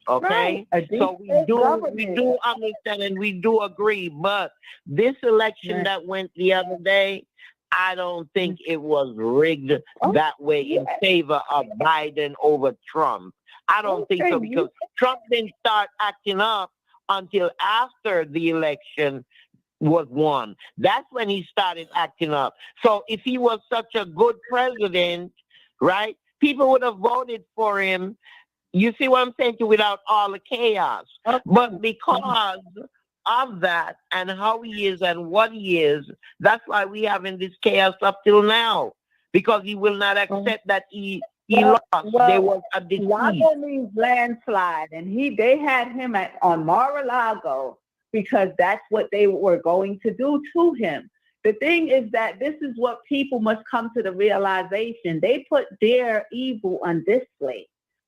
Okay, so we do understand and we do agree, but this election that went the other day, I don't think it was rigged that way in favor of Biden over Trump. I don't think so because Trump didn't start acting up until after the election was won. That's when he started acting up. So if he was such a good president, right, people would have voted for him. You see what I'm saying? Without all the chaos. But because of that and how he is and what he is, that's why we having this chaos up till now. Because he will not accept that he lost. There was a defeat. Lago means landslide, and they had him on Mar-a-Lago because that's what they were going to do to him. The thing is that this is what people must come to the realization. They put their evil on display.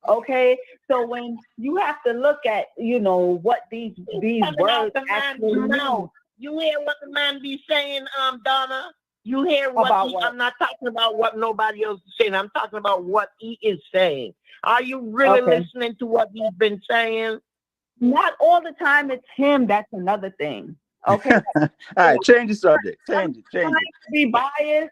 Okay, so when you have to look at, what these words actually mean. You hear what the man be saying, Donna? You hear what I'm not talking about what nobody else is saying. I'm talking about what he is saying. Are you really listening to what he's been saying? Not all the time. It's him. That's another thing. Okay. All right, change the subject. Change it. To be biased,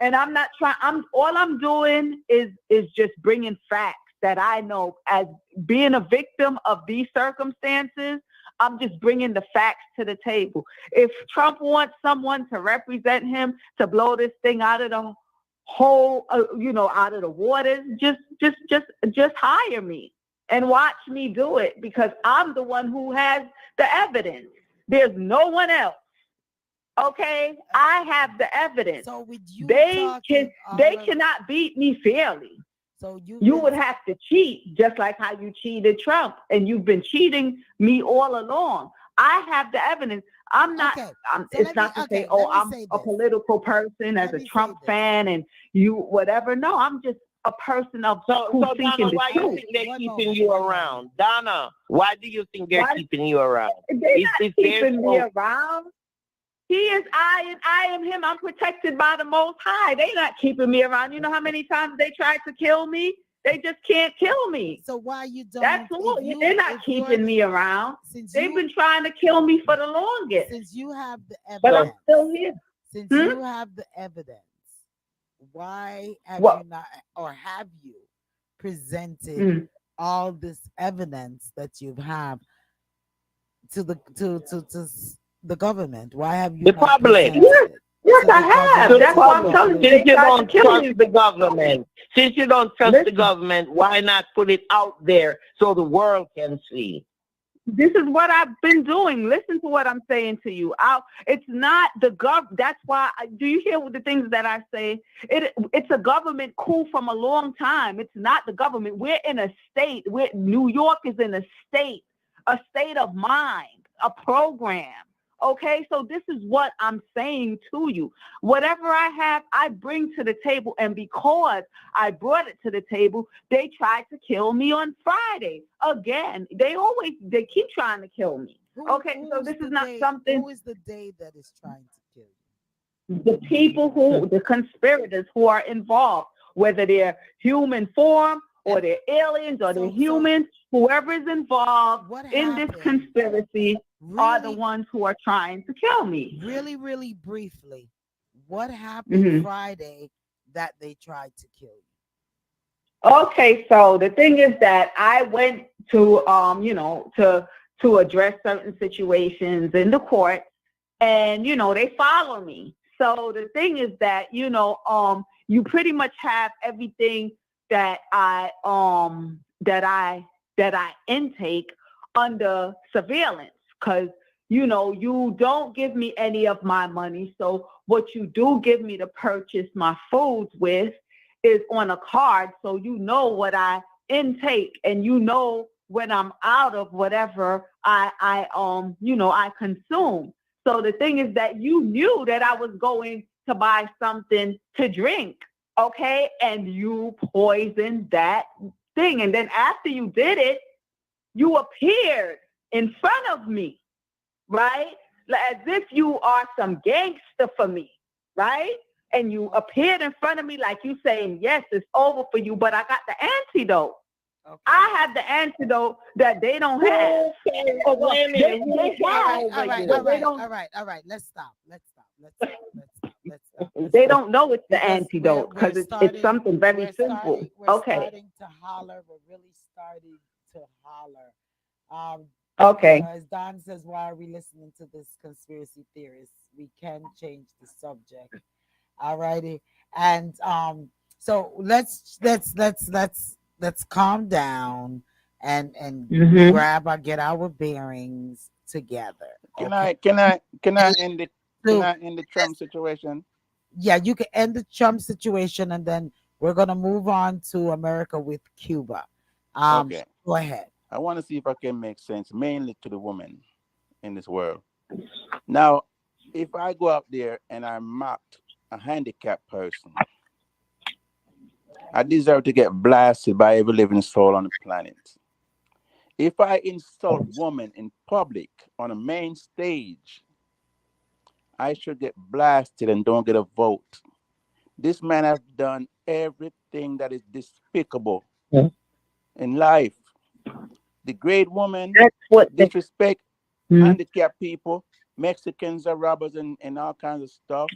and I'm not trying. All I'm doing is just bringing facts that I know as being a victim of these circumstances. I'm just bringing the facts to the table. If Trump wants someone to represent him to blow this thing out of the whole, out of the waters, just hire me and watch me do it because I'm the one who has the evidence. There's no one else. Okay, I have the evidence. So with you, they cannot beat me fairly. So you would have to cheat just like how you cheated Trump, and you've been cheating me all along. I have the evidence. I'm not. It's not to say, I'm a political person as a Trump fan, and you whatever. No, I'm just a person of who's seeking the why truth. you think they're keeping you around, Donna? Why do you think they're keeping you around? They're not keeping me around. He is I and I am him. I'm protected by the Most High. They're not keeping me around. You know how many times they tried to kill me? They just can't kill me. So why you don't? That's all. They're not keeping me around. They've been trying to kill me for the longest. Since you have the evidence. But I'm still here. Since you have the evidence, why have you not, or have you presented all this evidence that you have to the government? Why have you the public? Yes, I have. That's why I'm telling you. Since you don't trust the government, the government, why not put it out there so the world can see? This is what I've been doing. Listen to what I'm saying to you. It's not the That's why. Do you hear the things that I say? It's a government coup from a long time. It's not the government. We're in a state. New York is in a state of mind, a program. Okay, so this is what I'm saying to you. Whatever I have, I bring to the table. And because I brought it to the table, they tried to kill me on Friday. Again, they keep trying to kill me. So this is not something. Who is the day that is trying to kill you? The people the conspirators who are involved, whether they're human form or they're aliens or they're humans, whoever is involved in this conspiracy are the ones who are trying to kill me. Really, really briefly, what happened Friday that they tried to kill you? Okay, so the thing is that I went to to address certain situations in the court, and they follow me. So the thing is that you pretty much have everything that I intake under surveillance, because you don't give me any of my money. So what you do give me to purchase my foods with is on a card, so you know what I intake, and when I'm out of whatever I consume. So the thing is that you knew that I was going to buy something to drink, okay? And you poisoned that thing. And then after you did it, you appeared in front of me, right? As if you are some gangster for me, right? And you appeared in front of me like you saying, yes, it's over for you, but I got the antidote. Okay. I have the antidote that they don't have. All right. Let's stop. They don't know it's the antidote because it's something very simple. We're starting to holler. We're really starting to holler. Okay. As Don says, why are we listening to this conspiracy theorist? We can change the subject. All righty. And so let's calm down and get our bearings together. Can I end the Trump situation? Yeah, you can end the Trump situation, and then we're gonna move on to America with Cuba. Okay. Go ahead. I want to see if I can make sense, mainly to the women in this world. Now, if I go out there and I mocked a handicapped person, I deserve to get blasted by every living soul on the planet. If I insult women in public on a main stage, I should get blasted and don't get a vote. This man has done everything that is despicable in life. Degrade women, disrespect handicapped people, Mexicans are robbers and all kinds of stuff,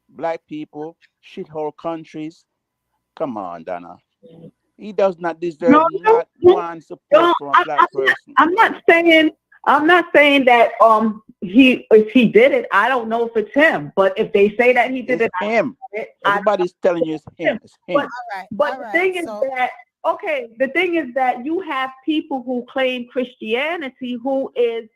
black people, shithole countries. Come on, Donna. He does not deserve not one support from a black person. I'm not saying that if he did it, I don't know if it's him. But if they say that he did it's him. Everybody's telling you it's him. It's him. But the thing is that the thing is that you have people who claim Christianity who is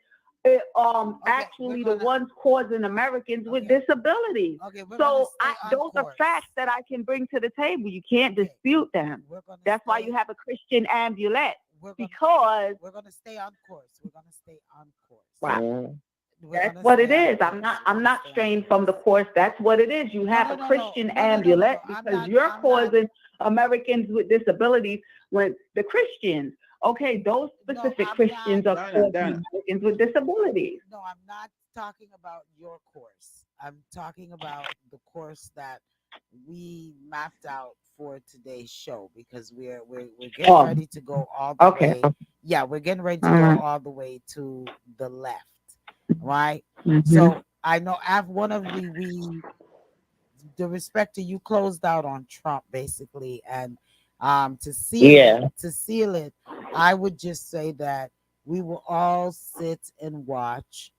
actually the ones causing Americans with disabilities. So those are facts that I can bring to the table. You can't dispute them. That's why you have a Christian amulet. Because we're gonna stay on course. We're gonna stay on course. Wow. That's what it is. I'm not straying from the course. That's what it is. You have a Christian amulet because you're causing Americans with disabilities when the Christians. Okay, those specific Christians are causing Americans with disabilities. No, I'm not talking about your course. I'm talking about the course that we mapped out for today's show, because we're getting ready to go all the way. Yeah, we're getting ready to go all the way to the left, right? So I know one of the Darespecta, you closed out on Trump basically, and to seal it, I would just say that we will all sit and watch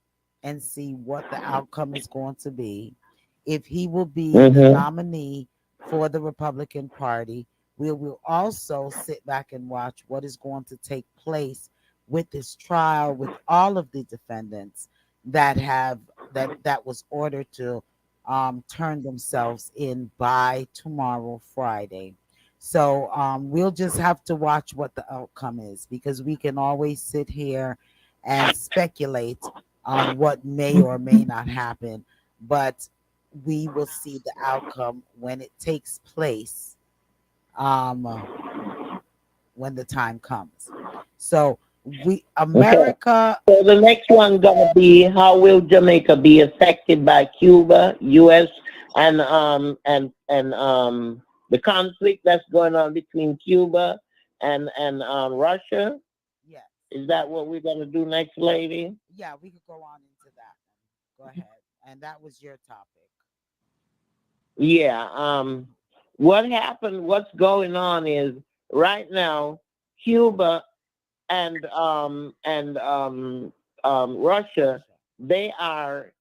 and see what the outcome is going to be. If he will be the nominee for the Republican Party, we will also sit back and watch what is going to take place with this trial with all of the defendants that was ordered to turn themselves in by tomorrow, Friday. So we'll just have to watch what the outcome is, because we can always sit here and speculate on what may or may not happen, but we will see the outcome when it takes place, when the time comes. So America. So the next one gonna be, how will Jamaica be affected by Cuba, U.S. and The conflict that's going on between Cuba and Russia. Yes. Is that what we're going to do next, lady? Yeah, we could go on into that. Go ahead. And that was your topic. Yeah. What happened? What's going on is right now, Cuba and Russia, they are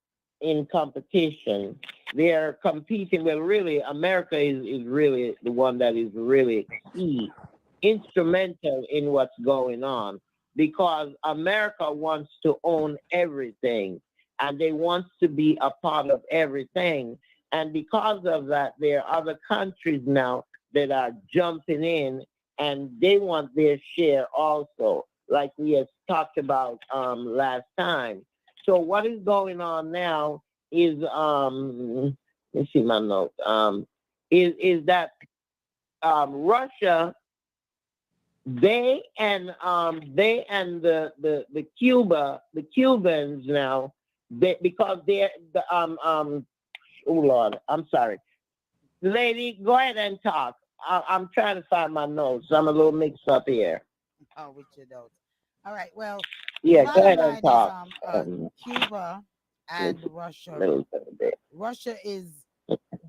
in competition. They are competing. Well, really, America is really the one that is really key, instrumental in what's going on because America wants to own everything and they want to be a part of everything. And because of that, there are other countries now that are jumping in and they want their share also, like we had talked about last time. So what is going on now is let's see my notes. Is that Russia they and the Cubans now because they're oh Lord, I'm sorry. Lady, go ahead and talk. I'm trying to find my notes. I'm a little mixed up here. Oh, with your notes. All right. Well, the Yeah, go bottom ahead and line is talk. Cuba and Listen, Russia. little bit. Russia is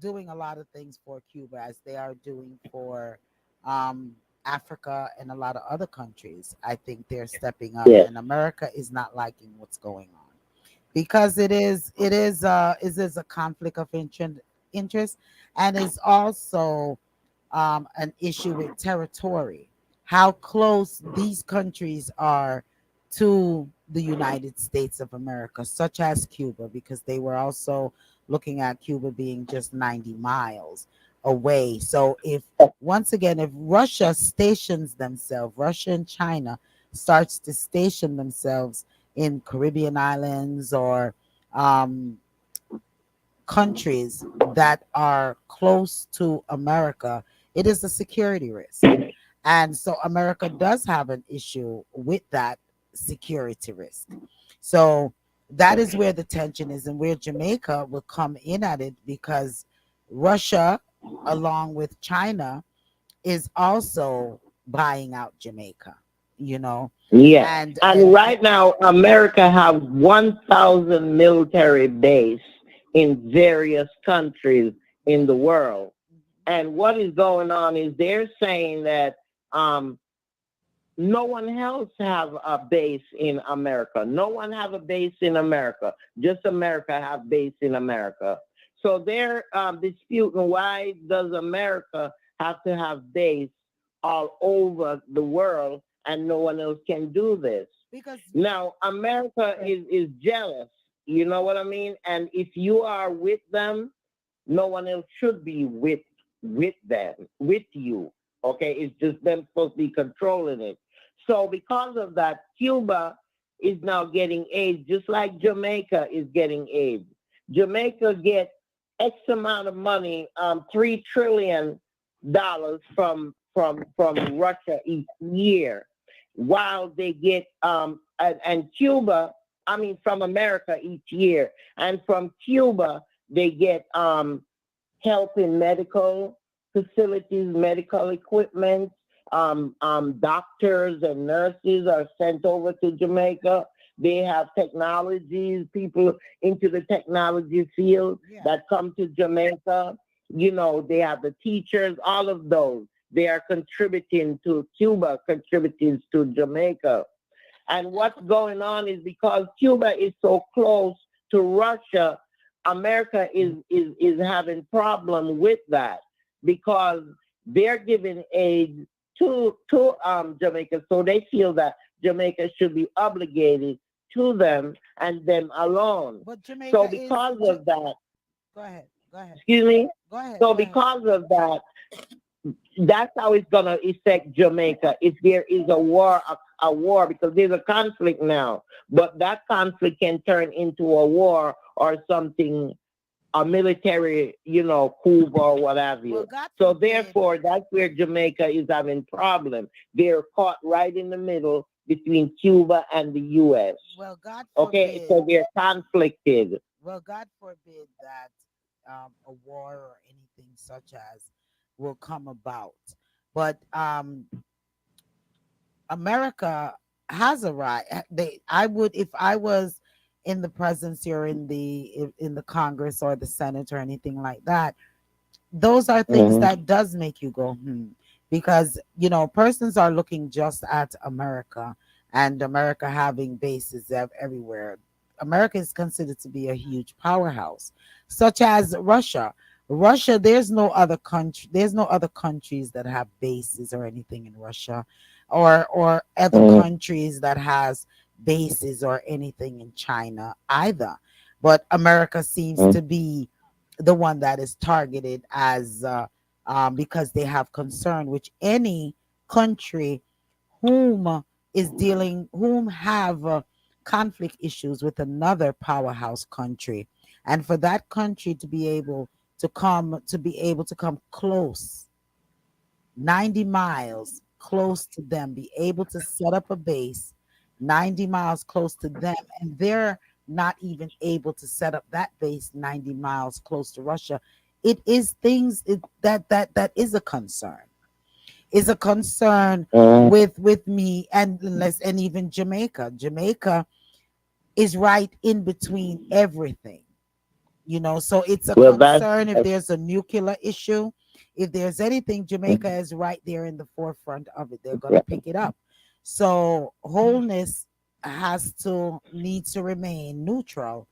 doing a lot of things for Cuba as they are doing for um, Africa and a lot of other countries. I think they're stepping up, Yes. and America is not liking what's going on because it is a conflict of interest, and is also an issue with territory. How close these countries are to the United States of America, such as Cuba, because they were also looking at Cuba being just 90 miles away. So, if once again, if Russia stations themselves, Russia and China starts to station themselves in Caribbean islands or um, countries that are close to America, it is a security risk. And so America does have an issue with that security risk. So that is where the tension is and where Jamaica will come in at it because Russia, along with China, is also buying out Jamaica, you know. Yeah. And And right now, America have 1,000 military base in various countries in the world. And what is going on is they're saying that um, no one else have a base in America. No one have a base in America. Just America have base in America. So they're disputing why does America have to have base all over the world and no one else can do this. because Now, America is jealous. You know what I mean? And if you are with them, no one else should be with them, with you. Okay, it's just them supposed to be controlling it. So because of that, Cuba is now getting aid, just like Jamaica is getting aid. Jamaica get X amount of money, $3 trillion from Russia each year, while they get and Cuba, I mean from America each year, and from Cuba they get help in medical facilities, medical equipment. Doctors and nurses are sent over to Jamaica. They have technologies, people into the technology field yeah. that come to Jamaica. You know, they have the teachers, all of those. They are contributing to Cuba, contributing to Jamaica. And what's going on is because Cuba is so close to Russia, America is having problem with that because they're giving aid to Jamaica, so they feel that Jamaica should be obligated to them and them alone. But So Jamaica is because of that, go ahead. Go ahead. excuse me. Go ahead. So Go ahead. because of that, that's how it's gonna affect Jamaica. If there is a war, because there's a conflict now, but that conflict can turn into a war or something, a military, coup or what have Well, you. God So forbid. therefore, that's where Jamaica is having problem. They're caught right in the middle between Cuba and the U.S. Well, God Okay, forbid. so they're conflicted. Well, God forbid that a war or anything such as will come about. But America has a right. I would, if I was in the presidency or in the Congress or the Senate or anything like that, those are things Mm-hmm. that does make you go because persons are looking just at America and America having bases everywhere. America is considered to be a huge powerhouse, such as Russia, there's no other countries that have bases or anything in Russia, or other Mm-hmm. countries that has bases or anything in China either. But America seems to be the one that is targeted as because they have concern, which any country whom whom have conflict issues with another powerhouse country, and for that country to be able to come close 90 miles close to them, be able to set up a base 90 miles close to them, and they're not even able to set up that base 90 miles close to Russia. It is that is a concern. Is a concern Mm-hmm. with me and even Jamaica. Jamaica is right in between everything, so it's a Well, that's concern if there's a nuclear issue. If there's anything, Jamaica is right there in the forefront of it. They're going to pick it up. So wholeness needs to remain neutral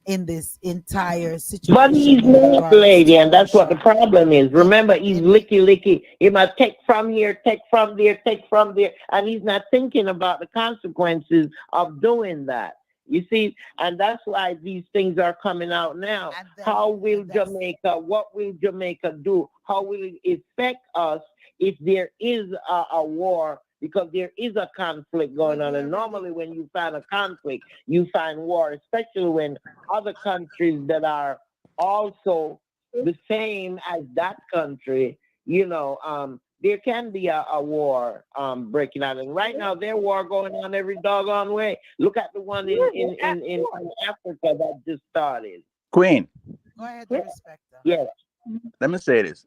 in this entire but he's situation with not, regards lady, to and that's what the Russia problem is. in Remember, he's in the licky licky. He must take from here, take from there, take from there, and he's not thinking about the consequences of doing that. You see, and that's why these things are coming out now. and then How will that's Jamaica? What will Jamaica do? How will it affect us if there is a war? Because there is a conflict we going on, we and already normally when you find a conflict, you find war, especially when other countries that are also the same as that country, there can be a war breaking out. And right now, there's war going on every doggone way. Look at the one in Africa that just started. Queen, go ahead, the respecter. Yes, let me say this.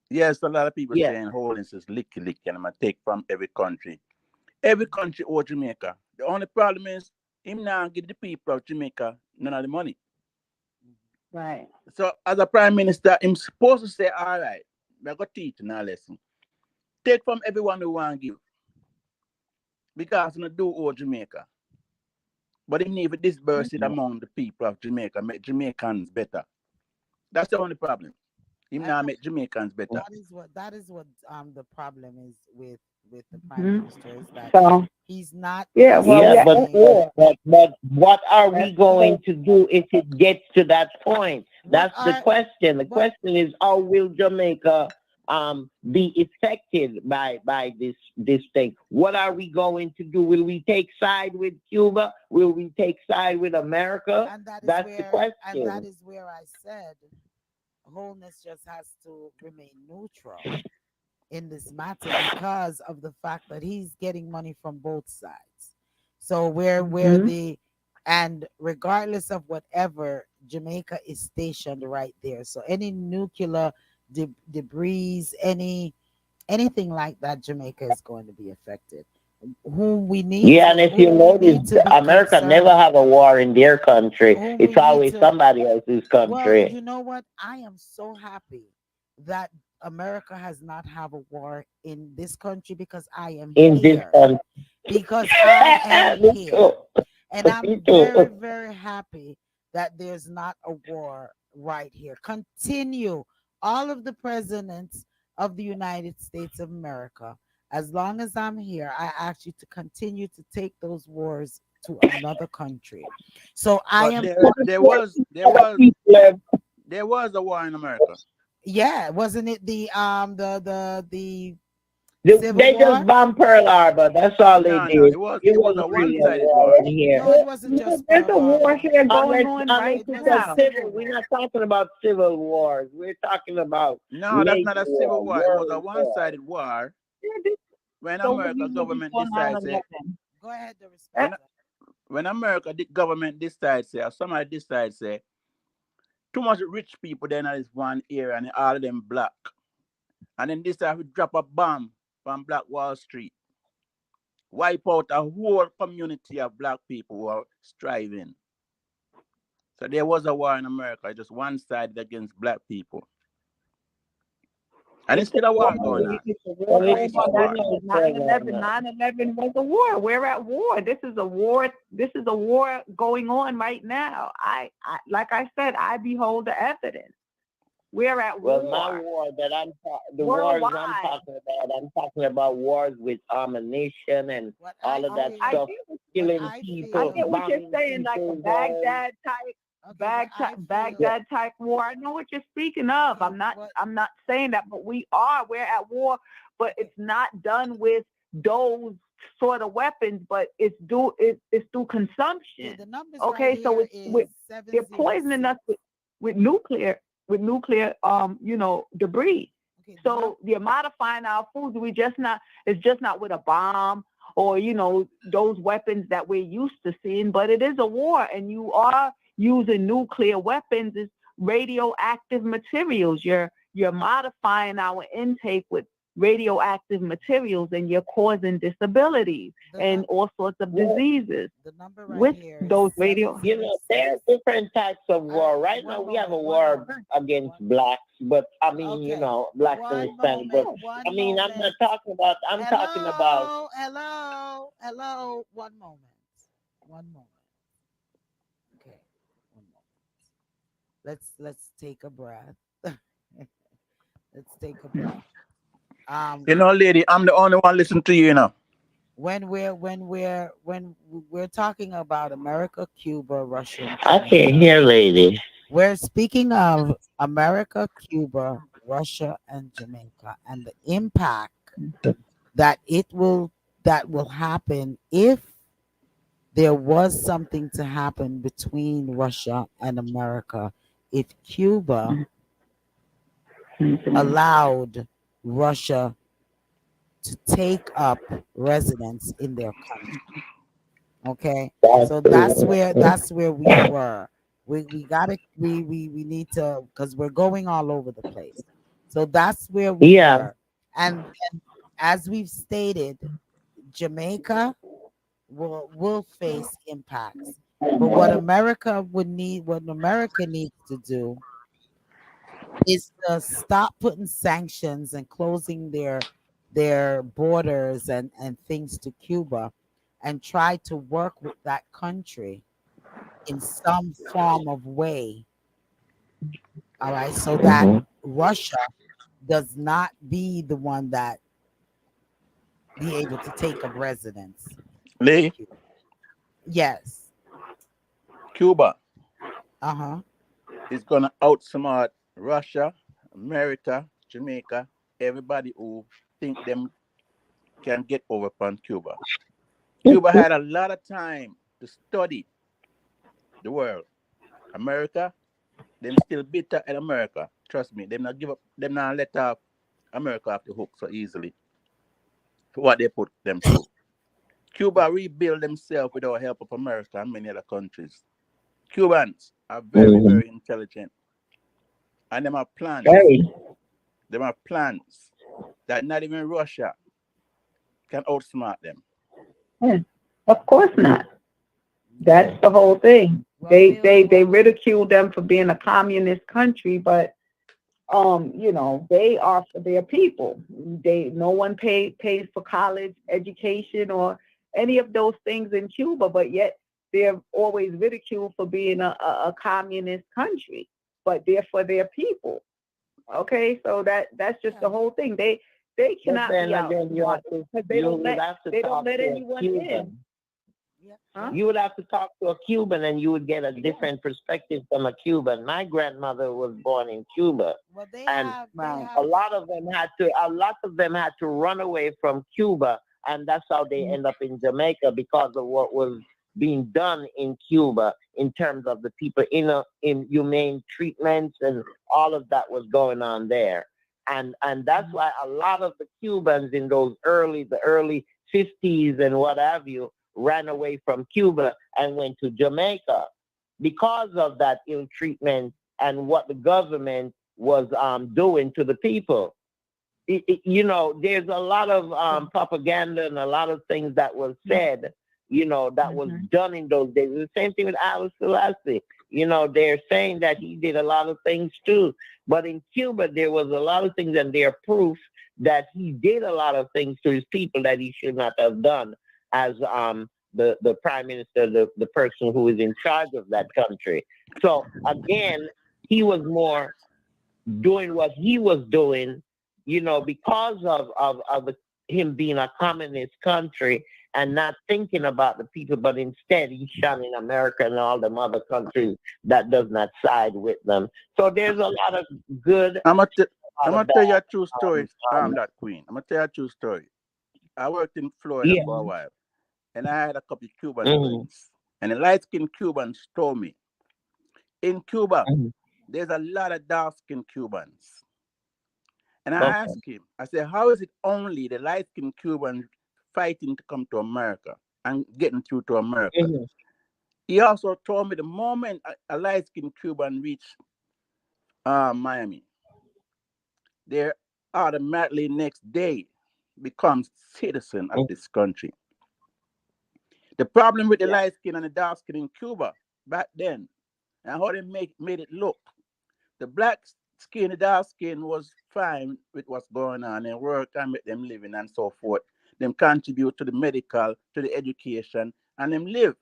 Yes, a lot of people yes. saying holdings is licky licky and I'm gonna take from every country. Every country or Jamaica. The only problem is him now give the people of Jamaica none of the money. Right. So as a prime minister, him supposed to say, all right, we're gonna teach you now lesson. Take from everyone who want to give because you do owe Jamaica. But him need to disperse it among the people of Jamaica, make Jamaicans better. That's the only problem. Him now make Jamaicans better. That is what the problem is with the prime Hmm. minister, is that So he's not yeah, well, Yeah, we at listening. war. but what are we That's going to do if it gets to that point? What That's the are question. The what question is, how will Jamaica be affected by this thing? What are we going to do? Will we take side with Cuba? Will we take side with America? and That's the that question. is where I said wholeness just has to remain neutral in this matter because of the fact that he's getting money from both sides. So where hmm the and regardless of whatever, Jamaica is stationed right there. So any nuclear debris, anything like that, Jamaica is going to be affected. Yeah, and if you Whom we notice, need to be America never concerned, have a war in their country. whom we It's need always to somebody else's well, country you know what? I am so happy that America has not have a war in this country because I am in this here. country. Because I am Me too. here. And Me I'm very, too. very happy that there's not a war right here. Continue all of the presidents of the United States of America. As long as I'm here, I ask you to continue to take those wars to another country. So I But am there was a war in America. yeah, wasn't it the Civil They just War? bombed Pearl Harbor. That's all they No, no, did. it It was a wasn't really a one-sided war war. in here. No, it wasn't no, just there's Pearl a war Harbor. here going Unless on unless right It it's was a a now. civil civil, we're not war. talking about civil wars. We're talking about No, that's major not a war, civil war. It was a world war. one-sided war Yeah, this when so what America you know government before decides say 9/11? Go ahead, the Eh, when respecter. when America the government decides say or somebody decides say too much rich people then is one area and all of them black And then this time we drop a bomb from Black Wall Street, wipe out a whole community of black people who are striving. So there was a war in America, just one side against black people. And it's It's a still a Well, war war. going on. it's a war Well, going it's Raging on. war. it's going 9/11, on. 9/11 was a war. We're at war. This is a war. This is a war going on right now. Like I said, I behold the evidence. We're at Well, my war war that the wars I'm worldwide. I'm talking about wars with ammunition and What all I of that feel, I stuff, get what, what killing I I people, get feel. what you're bombing saying, like a people's homes. Baghdad type, Okay, what I feel. Yeah. Baghdad type war. I know what you're speaking of. Okay, what I'm not saying that, but we're at war, but okay. it's not done with those sort of weapons, but it's through Okay, consumption. the numbers right Okay, so here it's with is they're poisoning 706. us with nuclear debris. Okay, the So they're modifying our foods. It's just not with a bomb or those weapons that we're used to seeing, but it is a war, and you are using nuclear weapons as radioactive materials. You're modifying our intake with radioactive materials, and you're causing disabilities the and num all sorts of Yeah. diseases the number right with here is those radio. You know, 706. there are different types of war. Right now, One we have a moment, one war moment, against one. blacks, but I mean, Okay, blacks and one Hispanic. But moment, I one mean, I'm not moment. talking about. I'm talking about. Hello, hello, hello. One moment, one moment. Okay, one moment. Let's take a breath. Let's take a breath. Um, You know, lady, I'm the only one listening to you, you know. when we're talking about America, Cuba, Russia, and I can't Jamaica, hear, lady. we're speaking of America, Cuba, Russia, and Jamaica, and the impact that it will that will happen if there was something to happen between Russia and America, if Cuba allowed Russia to take up residence in their country. Okay, That's so that's where we were. We gotta we need to, because we're going all over the place. So that's where we yeah. were, and as we've stated, Jamaica will face impacts. But what America needs to do is to stop putting sanctions and closing their borders and things to Cuba, and try to work with that country in some form of way. All right, so that Hmm. Russia does not be the one that be able to take up residence in Lee, Cuba. Yes. Cuba Uh-huh. is gonna outsmart Russia, America, Jamaica, everybody who think them can get over upon Cuba. Cuba had a lot of time to study the world. America, them still bitter at America. Trust me, them not give up, them not let off America off the hook so easily for what they put them through. Cuba rebuild themselves without help of America and many other countries. Cubans are very, Hmm. very intelligent, and them have plans. Hey. Them have plans that not even Russia can outsmart them. Yeah, of course not. Okay. That's the whole thing. Well, They Bill, they they ridicule them for being a communist country, but they are for their people. No one pays for college education or any of those things in Cuba, but yet they're always ridiculed for being a communist country. But they're for their people. Okay, so that's just yeah. the whole thing. They But cannot then be again, outsmarted because you would have to they don't talk let to a anyone in. Cuban. Yeah. Huh? You would have to talk to a Cuban, and you would get a different perspective from a Cuban. My grandmother was born in Cuba, Well, they and have they Right. a have lot of them had to run away from Cuba, and that's how they end up in Jamaica because of what was being done in Cuba in terms of the people in humane treatments and all of that was going on there. And that's why a lot of the Cubans in the early 50s and what have you ran away from Cuba and went to Jamaica because of that ill treatment and what the government was doing to the people. there's a lot of propaganda and a lot of things that was said, that was done in those days. The same thing with Haile Selassie. They're saying that he did a lot of things too. But in Cuba, there was a lot of things, and they're proof that he did a lot of things to his people that he should not have done as the prime minister, the person who is in charge of that country. So again, he was more doing what he was doing, because of him being a communist country and not thinking about the people, but instead he's shunning America and all them other countries that does not side with them. So there's a lot of good, I'm gonna a lot of tell you a bad. true story. That Queen. I'm gonna tell you a true story. I worked in Florida Yeah. for a while, and I had a couple of Cuban Mm-hmm. friends, and the light-skinned Cubans told me in Cuba Mm-hmm. there's a lot of dark-skinned Cubans. And I Okay. asked him, I said, how is it only the light-skinned Cubans fighting to come to America and getting through to America? Mm-hmm. He also told me the moment a light-skinned Cuban reached Miami, they automatically next day becomes citizen of this country. The problem with the Yeah. light skin and the dark skin in Cuba back then, and how they made it look, the black skin, the dark skin was fine with what's going on and work and make them living and so forth. Them contribute to the medical, to the education, and them live.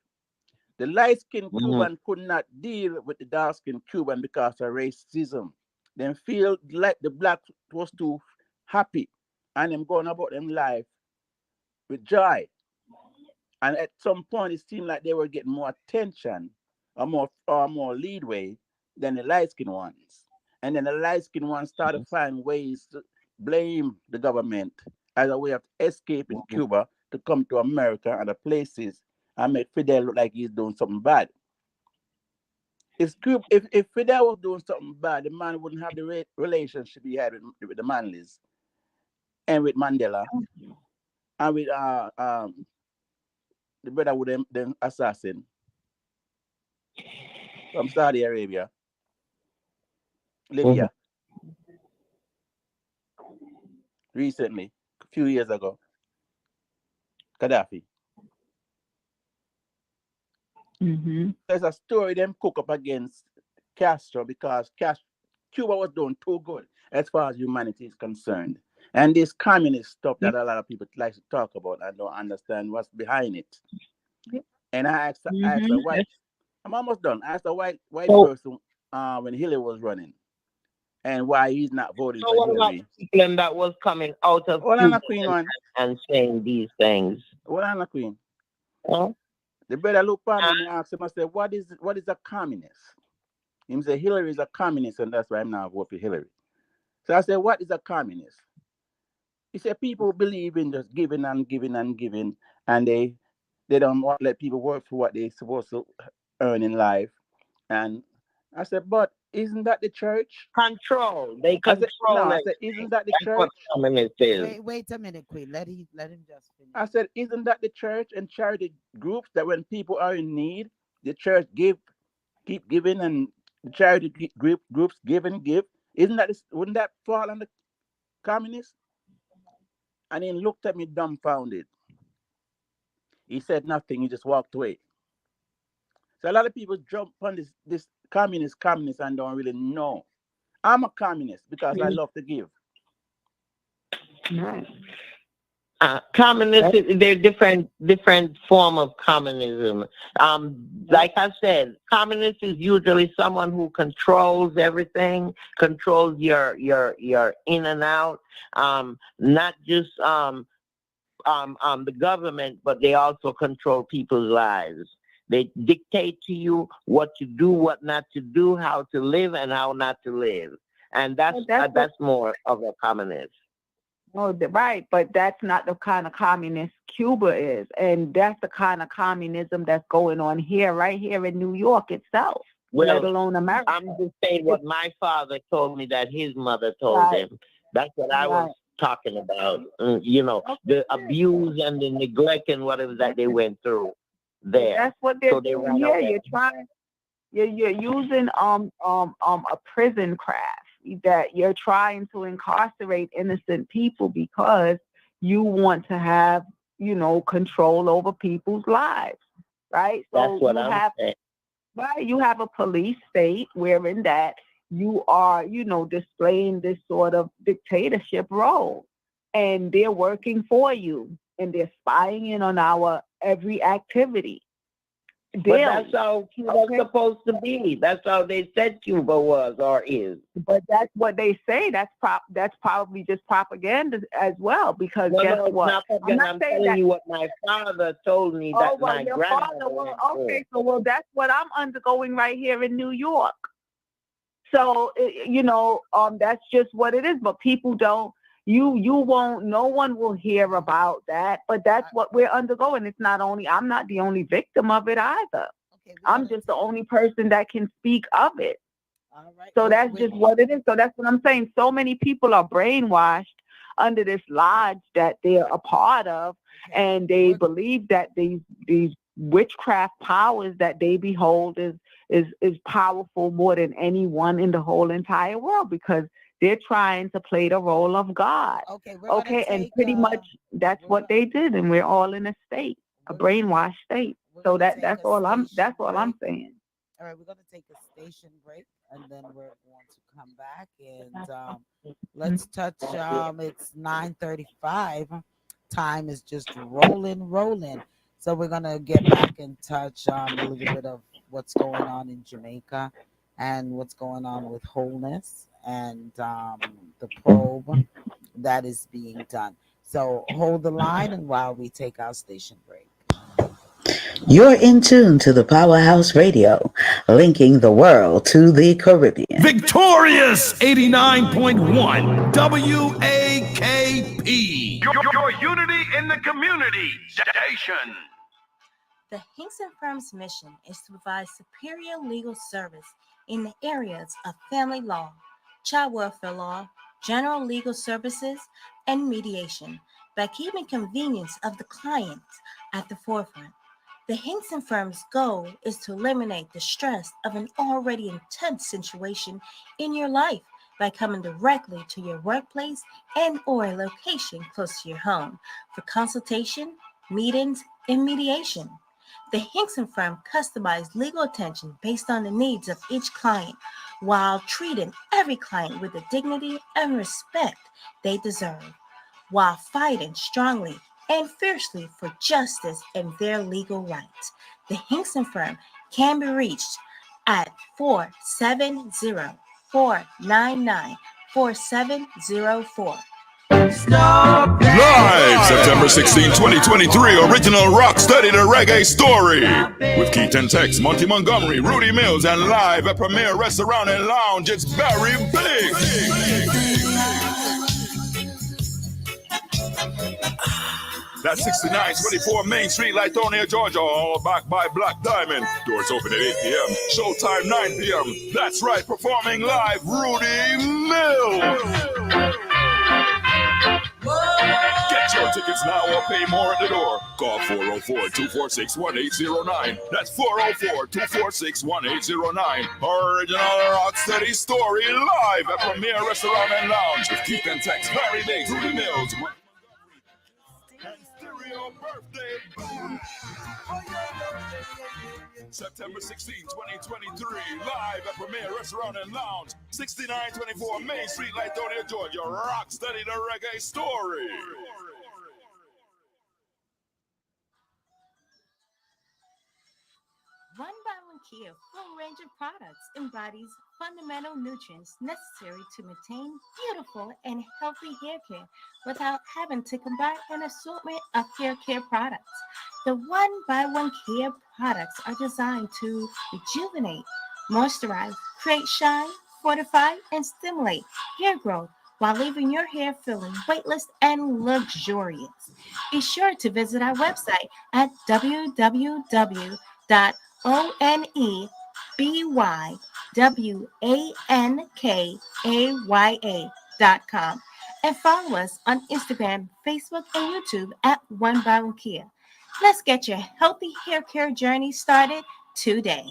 The light skinned Mm-hmm. Cuban could not deal with the dark skinned Cuban because of racism. Them feel like the black was too happy and them going about them life with joy. And at some point, it seemed like they were getting more attention or more leadway than the light skinned ones. And then the light skinned ones started to find ways to blame the government as a way of escaping Cuba to come to America and other places and make Fidel look like he's doing something bad. If Fidel was doing something bad, the man wouldn't have the relationship he had with the Manleys and with Mandela and with the brother with them assassin from Saudi Arabia, Mm-hmm. Libya, recently, a few years ago, Gaddafi. Mm-hmm. There's a story them cook up against Castro because Cuba was doing too good as far as humanity is concerned. And this communist stuff that a lot of people like to talk about and don't understand what's behind it. And I asked a white, I'm almost done. I asked a white So, person when Hillary was running and why he's not voting so for what about Hillary. the people that was coming out of Hold on, Cuba a Queen one. and saying these things? Hold on, a Queen. Huh? The brother looked at me and asked him, I said, what is a communist? He said, Hillary is a communist, and that's why I'm now voting for Hillary. So I said, what is a communist? He said, people believe in just giving and giving and giving, and they don't want to let people work for what they're supposed to earn in life. And I said, but isn't that the church? Control. They I said, no, control I said, everything. isn't that the That's what church? communist is. Wait a minute, Queen. Let him just finish. I said, isn't that the church and charity groups that when people are in need, the church keep giving, and the charity groups give and give? Wouldn't that fall on the communists? And he looked at me dumbfounded. He said nothing. He just walked away. So a lot of people jump on this communist, and don't really know. I'm a communist because I love to give. Nice. Communist, they're different form of communism. Like I said, communist is usually someone who controls everything, controls your in and out. Not just the government, but they also control people's lives. They dictate to you what to do, what not to do, how to live, and how not to live. And that's more of a communist. Oh, right, but that's not the kind of communist Cuba is, and that's the kind of communism that's going on here, right here in New York itself, let Well, alone America. I'm just saying what my father told me that his mother told him. That's what I was talking about. The abuse and the neglect and whatever that they went through there. That's what they're So they doing ran here. away. You're using a prison craft. that you're trying to incarcerate innocent people because you want to have, control over people's lives, right? That's So what I'm saying. you have a police state wherein that you are, displaying this sort of dictatorship role, and they're working for you, and they're spying in on our every activity But daily. that's how Cuba's Okay. supposed to be. That's how they said Cuba was or is. But that's what they say. That's probably just propaganda as well. Because No, guess no, it's what? not I'm again. not I'm saying telling that. you what my father told me Oh that well, my your grandmother father. went Well, through. okay. So that's what I'm undergoing right here in New York. So that's just what it is. But people don't. You won't. No one will hear about that. But that's what we're undergoing. It's not only. I'm not the only victim of it either. Okay, we're I'm gonna just the only person that can speak of it. all right. So that's just what it is. So that's what I'm saying. So many people are brainwashed under this lodge that they're a part of, and they believe that these witchcraft powers that they behold is powerful more than anyone in the whole entire world, because they're trying to play the role of God. Okay, we're gonna Okay, and take pretty much that's we're what they did, and we're all in a state, a we're gonna brainwashed state. we're So gonna take that's a all station break. I'm saying. All right, we're gonna take a station break, and then we're going to come back and let's touch. It's 9:35. Time is just rolling, rolling. So we're gonna get back and touch a little bit of what's going on in Jamaica and what's going on with wholeness and the probe that is being done. So hold the line, and while we take our station break. You're in tune to the Powerhouse Radio, linking the world to the Caribbean. Victorious 89.1 WAKP. Your unity in the community station. The Hinkson Firm's mission is to provide superior legal service in the areas of family law, child welfare law, general legal services, and mediation by keeping convenience of the client at the forefront. The Hinkson Firm's goal is to eliminate the stress of an already intense situation in your life by coming directly to your workplace and or a location close to your home for consultation, meetings, and mediation. The Hinkson firm customized legal attention based on the needs of each client while treating every client with the dignity and respect they deserve, while fighting strongly and fiercely for justice and their legal rights. The Hinkson firm can be reached at 470-499-4704. Live September 16, 2023, original rock study the reggae story with Keith and Tex, Monty Montgomery, Rudy Mills, and live at Premier Restaurant and Lounge. It's very big. That's 6924 Main Street, Lithonia, Georgia, all backed by Black Diamond. Doors open at 8 p.m. Showtime 9 p.m. That's right, performing live, Rudy Mills. Get your tickets now or pay more at the door. Call 404-246-1809. That's 404-246-1809. Original rock steady story live at Premier Restaurant and Lounge with Keith and Tex, Barry Days, Rudy Mills, and Stereo Birthday. September 16, 2023, live at Premier Restaurant and Lounge, 6924 Main Street, Lithonia, Georgia. Rock study the reggae story. Run by One Kia full range of products embodies fundamental nutrients necessary to maintain beautiful and healthy hair care without having to combine an assortment of hair care products. The One by One Kia products are designed to rejuvenate, moisturize, create shine, fortify, and stimulate hair growth while leaving your hair feeling weightless and luxurious. Be sure to visit our website at www.onebywankaya.com and follow us on Instagram, Facebook, and YouTube at One by One Kia. Let's get your healthy hair care journey started today.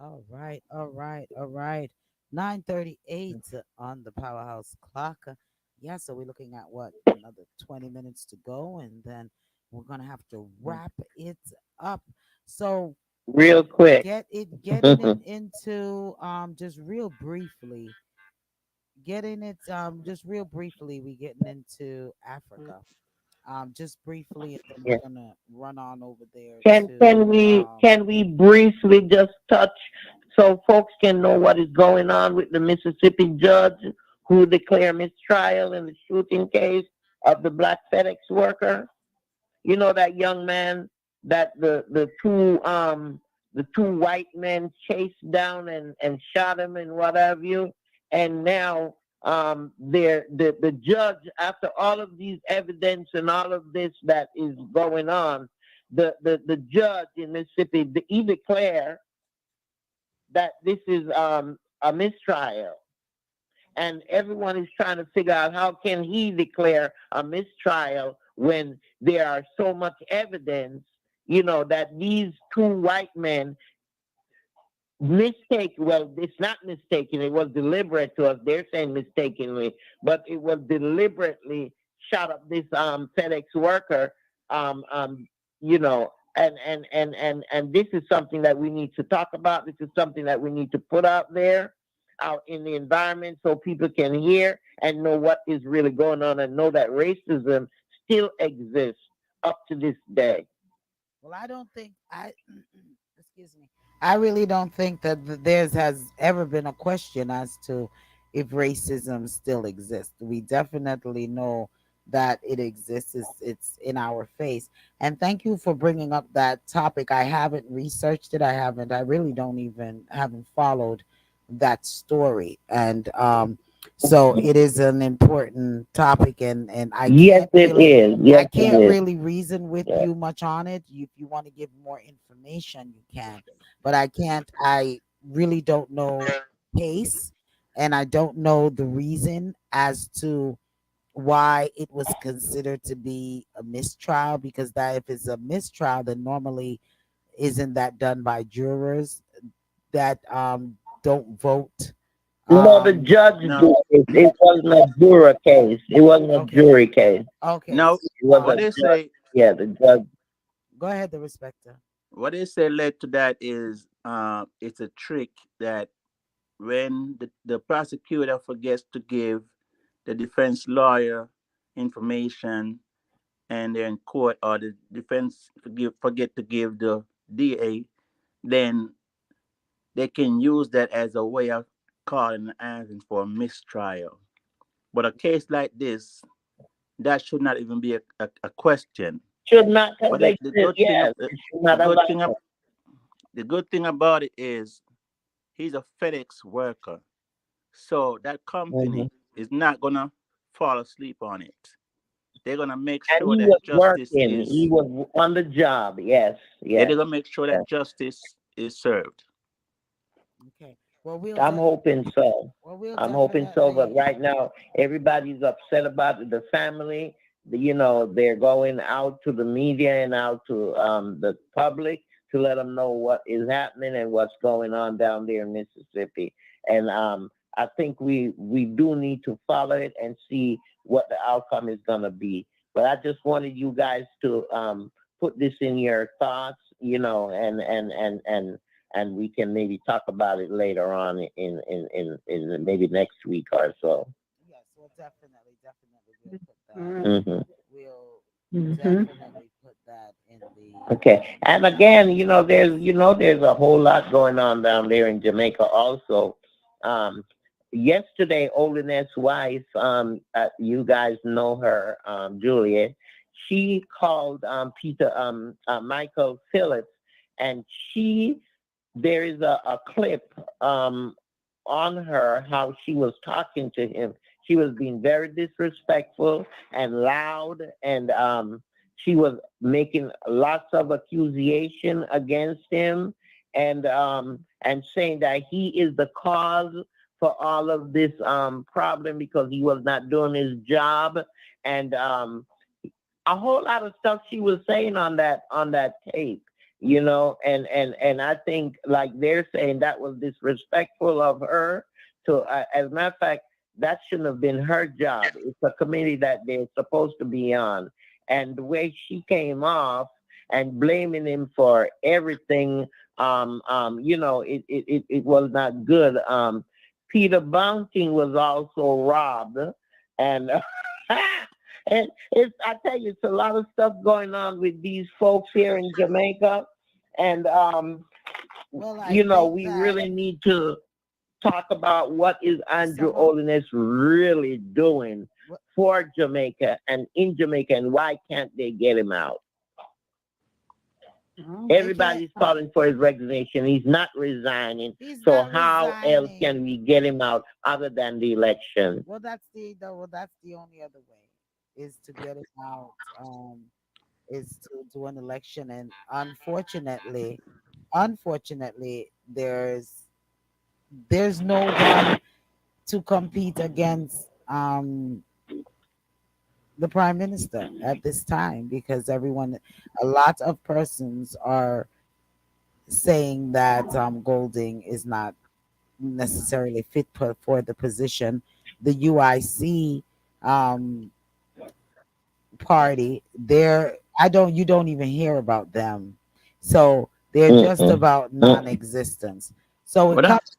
All right, all right, all right. 9:38 on the Powerhouse clock. Yeah, so we're looking at what, another 20 minutes to go, and then we're gonna have to wrap it up. So Real quick. getting it into just real briefly, getting it just real briefly, we getting into Africa. Just briefly, and then Yeah. we're gonna run on over there Can to can we can we briefly just touch so folks can know what is going on with the Mississippi judge who declared mistrial in the shooting case of the black FedEx worker? You know that young man that the two white men chased down and shot him and what have you. And now the judge, after all of these evidence and all of this that is going on, the judge in Mississippi, he declared that this is a mistrial, and everyone is trying to figure out how can he declare a mistrial when there are so much evidence, that these two white men well, it's not mistaken, it was deliberate to us. They're saying mistakenly, but it was deliberately shot up this FedEx worker, um, um, you know, and this is something that we need to talk about. This is something that we need to put out in the environment so people can hear and know what is really going on and know that racism still exists up to this day. well, I don't think excuse me. I really don't think that there's has ever been a question as to if racism still exists. We definitely know that it exists. It's in our face. And thank you for bringing up that topic. I haven't researched it. I haven't. I really don't even haven't followed that story. And so it is an important topic, and Yes, it is. I Yes, it can't is. really reason with Yeah. you much on it. If you want to give more information, you can, but I can't. I really don't know case, and I don't know the reason as to why it was considered to be a mistrial. Because that if it's a mistrial, then normally isn't that done by jurors that don't vote? No, the Um, judge did No, it. It wasn't a juror case. It wasn't a okay, jury case. okay. no. It was a What they judge. say, Yeah, the judge. Go ahead, the respecter. what they say led to that is, it's a trick that when the prosecutor forgets to give the defense lawyer information and they're in court, or the defense forget to give the DA, then they can use that as a way of calling and asking for a mistrial. But a case like this, that should not even be a question. Should not, because But they the should, good thing, yes, it should the not have good thing, happened. the good thing about it is he's a FedEx worker, so that Mhm. company is not gonna fall asleep on it. They're gonna make And sure he that was justice working. He is. was on the job. Yes, They're yes, gonna make sure yes. that justice is served. Okay. Well, I'm hoping so. we'll I'm hoping so. But definitely. right now, everybody's upset about it. The family. They're going out to the media and out to the public to let them know what is happening and what's going on down there in Mississippi. And I think we do need to follow it and see what the outcome is going to be. But I just wanted you guys to put this in your thoughts, and we can maybe talk about it later on in maybe next week or so. Yes, we'll definitely we'll put that. Hmm. We'll Mm-hmm. definitely put that in the Okay. And again, there's a whole lot going on down there in Jamaica also. Um, Yesterday, Olinet's wife, you guys know her, Juliet, she called Michael Phillips, and there is a clip on her how she was talking to him. She was being very disrespectful and loud, and she was making lots of accusation against him, and saying that he is the cause for all of this problem because he was not doing his job, and a whole lot of stuff she was saying on that tape, and I think, like they're saying, that was disrespectful of her to, as a matter of fact, that shouldn't have been her job. It's a committee that they're supposed to be on. And the way she came off and blaming him for everything, it was not good. Peter Bunting was also robbed, and and I tell you, it's a lot of stuff going on with these folks here in Jamaica, and Well, I think we that really need to talk about what is Andrew some of Holiness really doing what- for Jamaica and in Jamaica, and why can't they get him out? they can't. Everybody's calling for his resignation. He's not resigning. He's So not how else resigning. can we get him out other than the election? Well, that's the only other way is to get it out. Is to do an election, and unfortunately, there's no one to compete against the prime minister at this time because a lot of persons are saying that Golding is not necessarily fit for the position. The UIC um, party, I don't you don't even hear about them. So they're just Mm-mm. about Mm-mm. non-existence. So Well, that's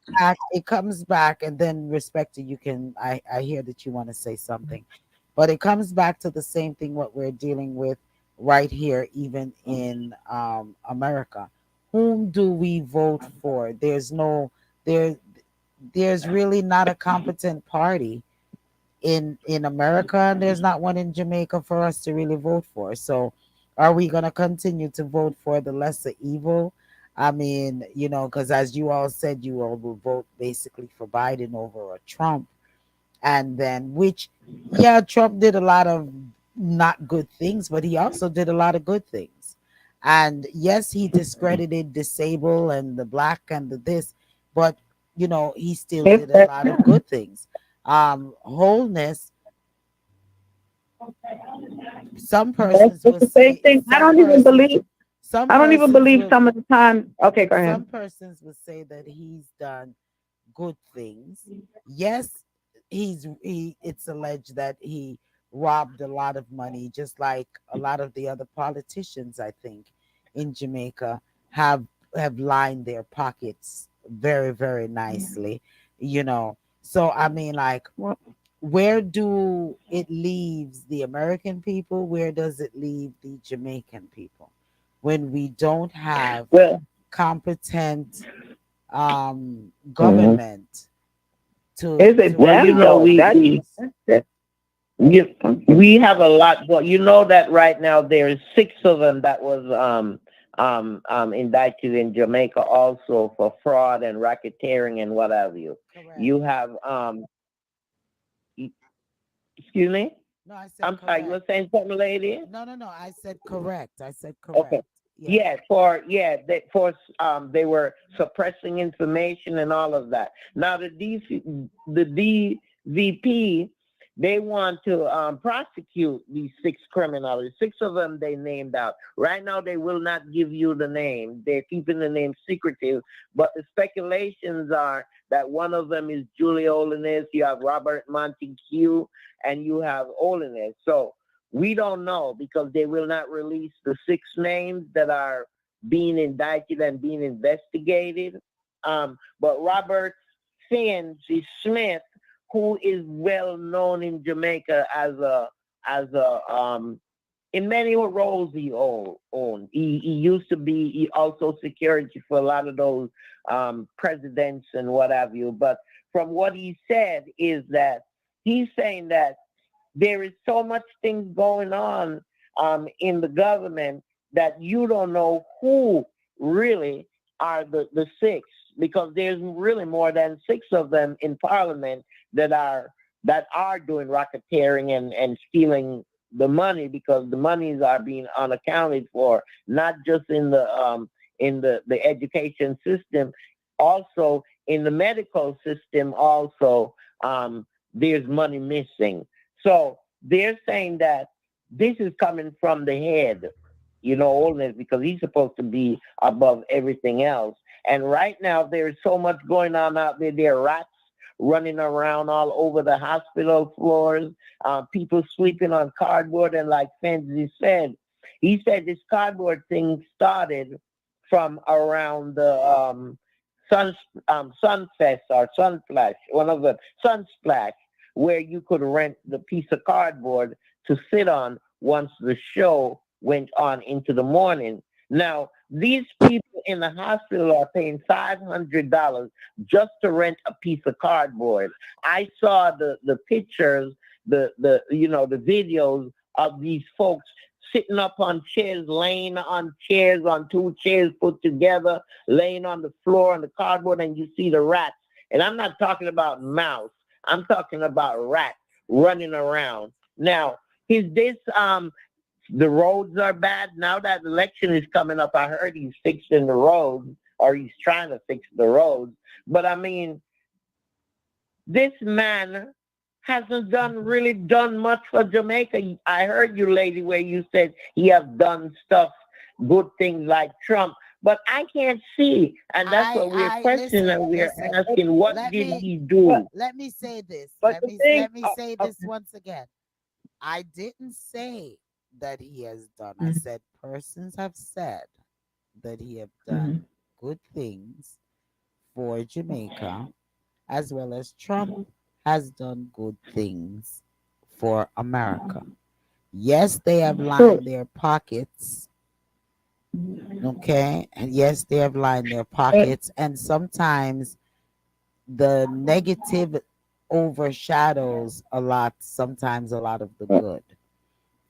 it comes back, and then respect to you can I hear that you want to say something. But it comes back to the same thing what we're dealing with right here, even in America. Whom do we vote for? There there's really not a competent party in America, and there's not one in Jamaica for us to really vote for. So are we going to continue to vote for the lesser evil? I mean, because as you all said, you all will vote basically for Biden over a Trump. And then, which, yeah, Trump did a lot of not good things, but he also did a lot of good things. And yes, he discredited disabled and the black and the this, but he still did a lot of good things. Wholeness, some persons will It's the same say, thing. some I don't even persons believe will some of the time. Okay, go ahead. some persons will say that he's done good things. Yes, it's alleged that he robbed a lot of money, just like a lot of the other politicians, I think, in Jamaica have have lined their pockets very, very nicely, you know. So I mean, like, where do it leaves the American people? Where does it leave the Jamaican people when we don't have well. competent Mhm. government to Is it Well, them though? represent us? you, we have a lot. Well, you know that right now there's six of them that was indicted in Jamaica also for fraud and racketeering and what have you. Correct. You have e- excuse me. No, I said I'm sorry. You correct. were saying something, lady? No, I said correct. I said Okay. correct. Yeah. They were suppressing information and all of that. Now the DVP, they want to prosecute these six criminals. Six of them they named out. Right now they will not give you the name. They're keeping the name secretive. But the speculations are that one of them is Julie Holiness. You have Robert Montague, and you have Holiness. So we don't know because they will not release the six names that are being indicted and being investigated. But Robert Finchy Smith, who is well known in Jamaica as a in many roles he owned. He used to be he also security for a lot of those presidents and what have you. But from what he said is that he's saying that there is so much things going on in the government that you don't know who really are the six because there's really more than six of them in parliament that are doing racketeering and stealing the money because the monies are being unaccounted for, not just in the education system, also in the medical system also there's money missing. So they're saying that this is coming from the head, Holiness, because he's supposed to be above everything else. And right now, there's so much going on out there. There are rats running around all over the hospital floors, people sleeping on cardboard. And like Fenzi said, he said this cardboard thing started from around the Sun Sunfest or Sunflash, one of the Sunsplash, where you could rent the piece of cardboard to sit on once the show went on into the morning. Now, these people in the hospital are paying $500 just to rent a piece of cardboard. I saw the pictures, the videos of these folks sitting up on chairs, laying on chairs, on two chairs put together, laying on the floor on the cardboard, and you see the rats. And I'm not talking about mouse. I'm talking about rats running around. Now, is this the roads are bad? Now that election is coming up, I heard he's fixing the roads, or he's trying to fix the roads. But I mean, this man hasn't really done much for Jamaica. I heard you, lady, where you said he has done stuff, good things like Trump, but I can't see, and that's what we're questioning. And we're asking, what did he do? Let me say this. But Let me say this once again. I didn't say that he has done. I said persons have said that he have done good things for Jamaica, as well as Trump has done good things for America. Yes, they have lined their pockets. Okay. And yes, they have lined their pockets. And sometimes the negative overshadows sometimes a lot of the good.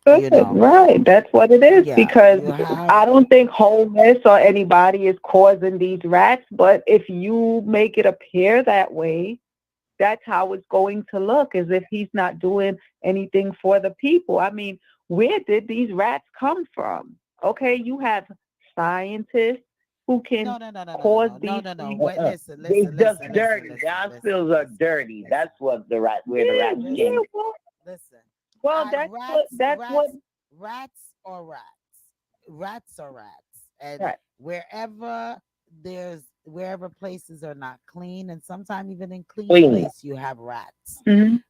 You know, Right, that's what it is. yeah, Because you have, I don't think homeless or anybody is causing these rats, but if you make it appear that way, that's how it's going to look, as if he's not doing anything for the people. I mean, where did these rats come from? Okay, you have scientists who can cause these things. Wait, listen, They listen, just listen, dirty. listen, The listen, hospitals are dirty. listen, That's what where the rats came. listen. Well, that's what Rats or rats. Rats are rats. And right. wherever wherever places are not clean, and sometimes even in clean Clean. place you have rats. Mhm.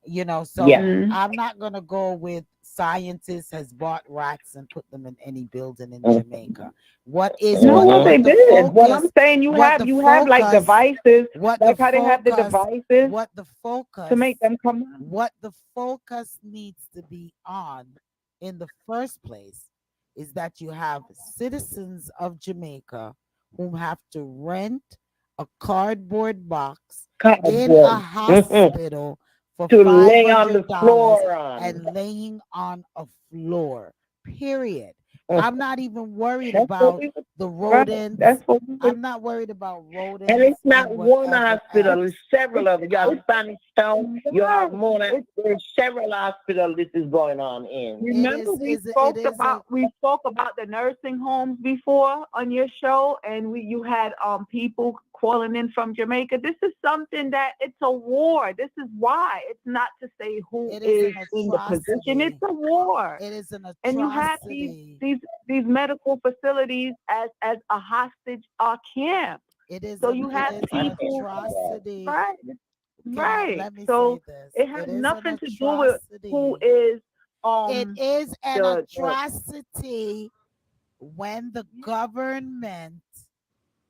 So Yeah. I'm not gonna go with scientists has bought rats and put them in any building in Mhm. Jamaica. What is No, what they the did. Well, I'm focus saying you what have the like focus devices, what the like how they have the focus devices what the to focus make them come out. what the focus needs to be on in the first place is that you have citizens of Jamaica whom have to rent a cardboard box in a Cardboard. hospital for To five lay on the hundred dollars floor on. and laying on a floor. Period. Mm. I'm not even worried That's what about we was the right. rodents. That's what we was. I'm not worried about And rodents it's not and one whatever hospital, else. it's several of them. You have I'm, Spanish Town, you have Right. more than there's several hospitals this is going on in. Remember, it is a we spoke about the nursing homes before on your show, and you had people calling in from Jamaica. This is something that it's a war. This is why it's not to say who it is is an in the position. It's atrocity. a war, It is an and you have atrocity. these medical facilities as a hostage camp. So you It have is an people, atrocity. right? Let Right. me say So this. it has It is an nothing to do with who atrocity. is It is an the atrocity when the government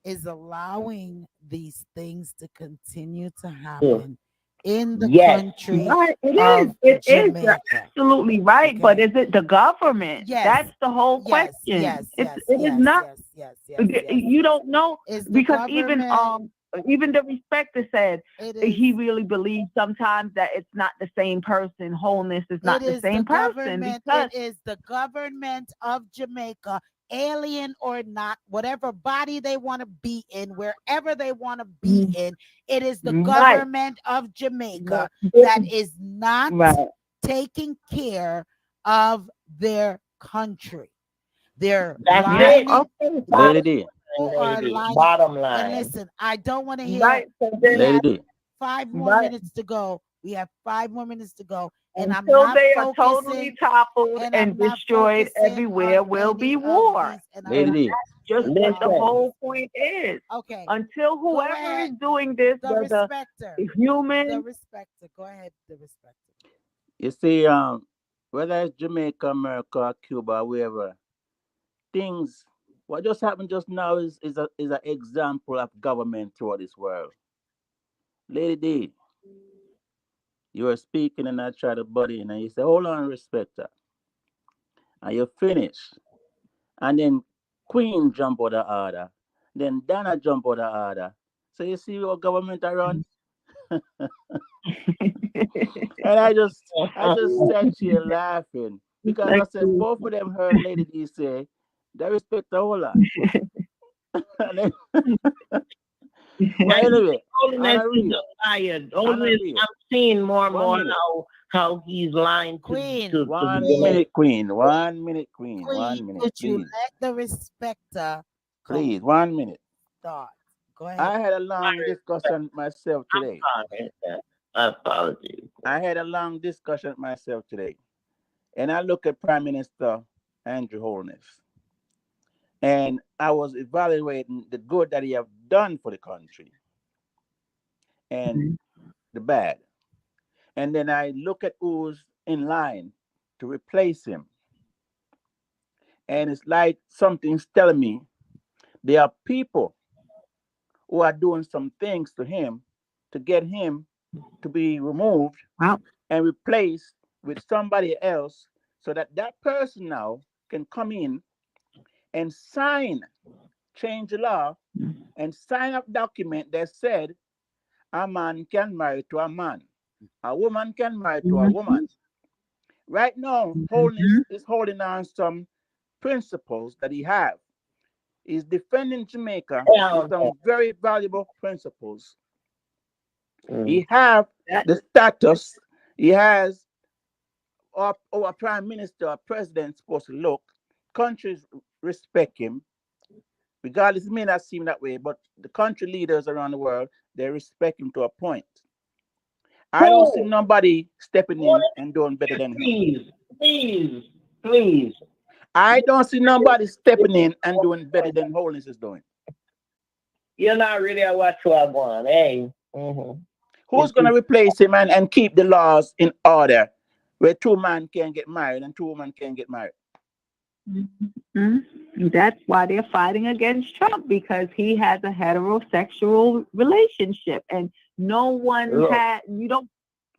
is allowing these things to continue to happen in the Yes. country right. of It is. You're Jamaica. absolutely right. But Okay. is it the government? Yes. That's the whole Yes. question. Yes. Yes. It is Yes. not. Yes. Yes. Yes. Yes. You don't know, Is the because government? even the respecter said It he is. really believes sometimes that it's not the same person. Wholeness is It not the is the same person, government. because It is the government of Jamaica, alien or not, whatever body they want to be in, wherever they want to be in. It is the right, government of Jamaica right, that is not right. taking care of their country. They're That's Yeah. it. lining. Okay. The Lady D, people are Lady. lining. Bottom And line. listen, I don't want to hear. Right. So We then, Lady have D, 5 more right. minutes to go. We have 5 more minutes to go, and I'm Until not they are totally focusing. toppled And I'm and not destroyed focusing everywhere on will be any of war. these. And I'm Lady And not. D. just what the Listen. whole point is. Okay. Until Go whoever ahead. is doing this, The whether respecter. The human, respecter. Go ahead. The respecter. You see, whether it's Jamaica, America, or Cuba, wherever, things what just happened just now is an example of government throughout this world. Lady D, you were speaking and I tried to butt in and you say, hold on, respecter. And you finish. And then Queen jump out the order. Then Dana jump out the order. So you see what government are run? And I just sat here laughing because I said both of them heard Lady D say, they respect the whole lot. And then, but And anyway, on Holiness a is real, a liar. on a Holiness, real, I'm seeing more and 1 more minute, how he's lying Queen. to the 1 Jamaican. minute, Queen, 1 minute, Queen, Queen, 1 minute, would you please, let the respecter please, 1 minute. start? Go ahead. I had a long discussion myself today. Sorry, apologies. I had a long discussion myself today. And I look at Prime Minister Andrew Holness. And I was evaluating the good that he have done for the country and the bad. And then I look at who's in line to replace him. And it's like something's telling me there are people who are doing some things to him to get him to be removed wow, and replaced with somebody else so that that person now can come in and change the law and sign a document that said a man can marry to a man, a woman can marry to a woman. Right now, Holiness is holding on some principles that he have. He's defending Jamaica with Yeah, some very valuable principles. mm. He have that the status. He has our prime minister, our president supposed to look. Countries respect him, regardless. It may not seem that way, but the country leaders around the world they respect him to a point. I don't see Who? nobody stepping What in and doing better than him. please, please, please. I don't see nobody stepping in and doing better than Holiness is doing. You're not really a what you are going, hey. Who's going to replace him and keep the laws in order where two men can get married and two women can get married? that's why they're fighting against Trump because he has a heterosexual relationship, and no one Look, had you don't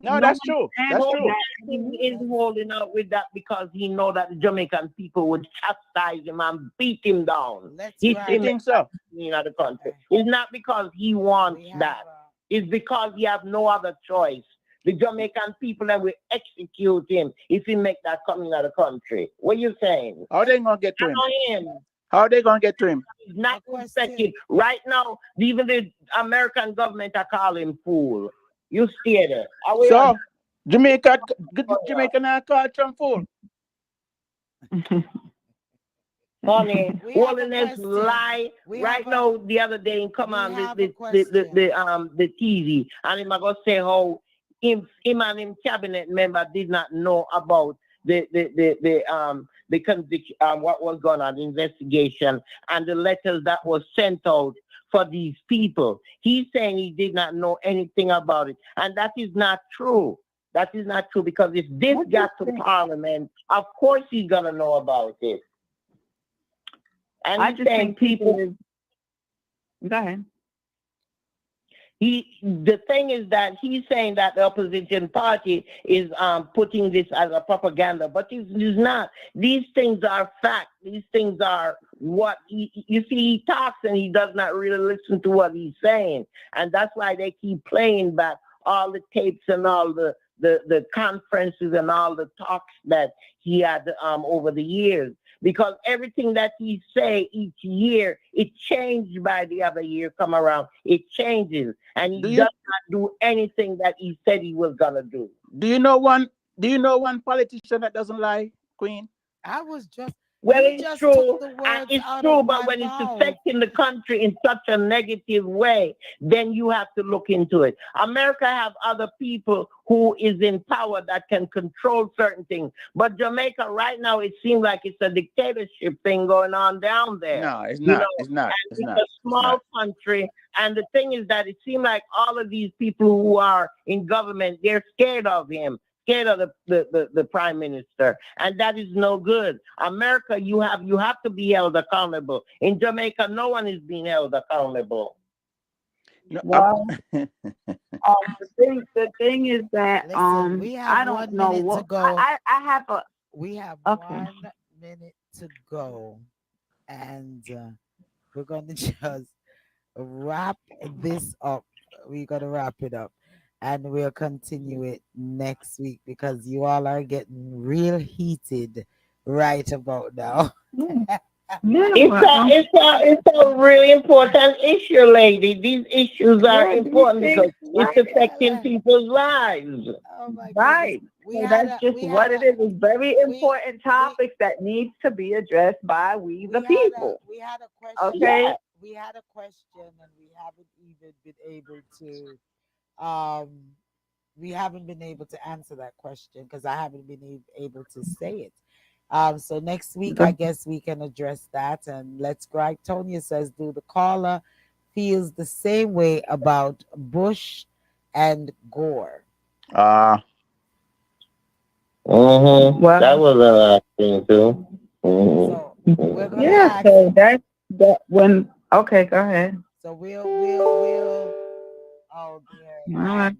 No, no that's one true. stands That's for true. that. he is holding out with that because he know that the Jamaican people would chastise him and beat him down. Let's He ride. You still think so? in the country. It's not because he wants We have that. It's because he have no other choice. The Jamaican people that will execute him if he make that coming out of the country. What you saying? How they going to get to I him? know him. How they going to get to him? He's not A question. respected. Right now, even the American government are calling him fool. You stay there. Are we on? So, Jamaica not call Trump fool. Honey, We have a holiness question. lie. We Right have a- now, the other day, come we on have a the question. the TV, and him I go say how him and him cabinet member did not know about the conviction, what was going on, the investigation, and the letters that was sent out for these people. He's saying he did not know anything about it, and that is not true. That is not true because if this What got you to think? Parliament, of course he's gonna know about it. And I he's just saying think people. Go ahead. the thing is that he's saying that the opposition party is putting this as a propaganda, but it's not. These things are fact. These things are what you see. He talks and he does not really listen to what he's saying, and that's why they keep playing back all the tapes and all the conferences and all the talks that he had over the years. Because everything that he say each year, it changed by the other year come around. It changes, and he does not do anything that he said he was gonna do. Do you know one politician that doesn't lie, Queen? I was just Well, You it's just took true, the and words it's out true, of but my when it's mouth. affecting the country in such a negative way, then you have to look into it. America have other people who is in power that can control certain things, but Jamaica right now it seems like it's a dictatorship thing going on down there. No, it's You not. know, It's not. and It's it's not. a It's not. small country, and the thing is that it seems like all of these people who are in government, they're scared of him, scared of the prime minister, and that is no good. America, you have to be held accountable. In Jamaica, no one is being held accountable. No, Well, the thing is that Listen, we have I don't one know minute to what go. I have a We have okay. 1 minute to go, and we're going to just wrap this up. We're going to wrap it up, and we'll continue it next week because you all are getting real heated right about now. Yeah, yeah, It's well, a it's a it's a really important issue, lady. These issues are yeah, these important things, because it's right, affecting people's lives. Oh my goodness. right. So that's just We had what it a is. It's very we important we topics that needs to be addressed by we the people. we had a question. Okay. Yeah. We had a question, and we haven't even been able to um we haven't been able to answer that question because I haven't been able to say it. So next week I guess we can address that, and let's Greg Tonya says, do the caller feels the same way about Bush and Gore? uh That Well, was a thing too. So we're gonna yeah. ask. So that's that when. Okay, go ahead. So we'll oh dear. All right.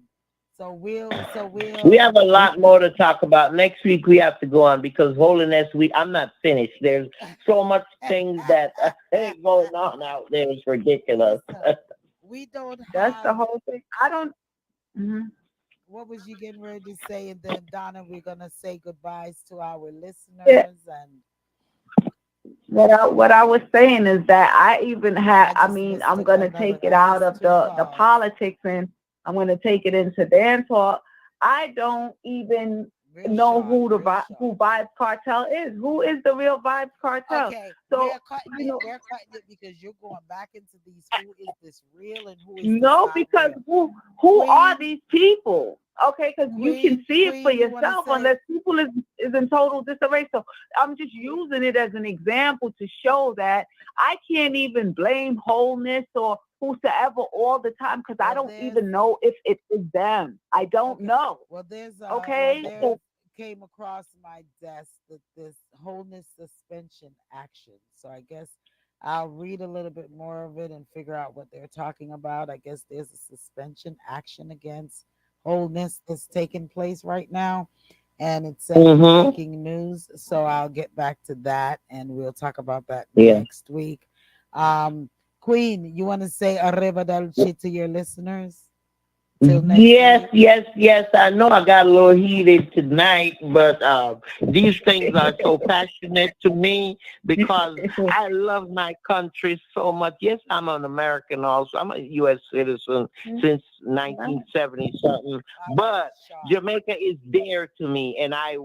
So we'll We have a lot more to talk about. Next week we have to go on because Holiness Week. I'm not finished. There's so much things that going on out there. It's ridiculous. listen. We don't That's the have whole thing. I don't. Mhm. what was you getting ready to say, and then Donna, we're gonna say goodbyes to our Yeah. listeners, and What I was saying is that I even had. I I just mean, missed I'm gonna take it I out missed of two the calls. politics and I'm gonna take it into dance talk. I don't even Real know short, who real short. who Vibes Cartel is. Who is the real Vibes Cartel? Okay, So we're cutting you it. know, We're cutting it because you're going back into these. Who is this real and who is this no, not because real? who are Queen, these people? Okay, because you can see it for Queen, you want to yourself say? unless people is in total disarray. So I'm just using it as an example to show that I can't even blame wholeness or whosoever all the time because I Well, don't there's even know if it is them. I don't okay. know. Well, Okay, there's so came across my desk that this wholeness suspension action. So I guess I'll read a little bit more of it and figure out what they're talking about. I guess there's a suspension action against wholeness that's taking place right now, and it says Mm-hmm. breaking news. So I'll get back to that, and we'll talk about that Yeah. next week. Um, Queen, you want to say arrivederci to your listeners till next Yes, week? yes, yes. I know I got a little heated tonight, but these things are so passionate to me because I love my country so much. Yes, I'm an American also. I'm a U.S. citizen since 1970 something, All right, but sharp. Jamaica is dear to me, and I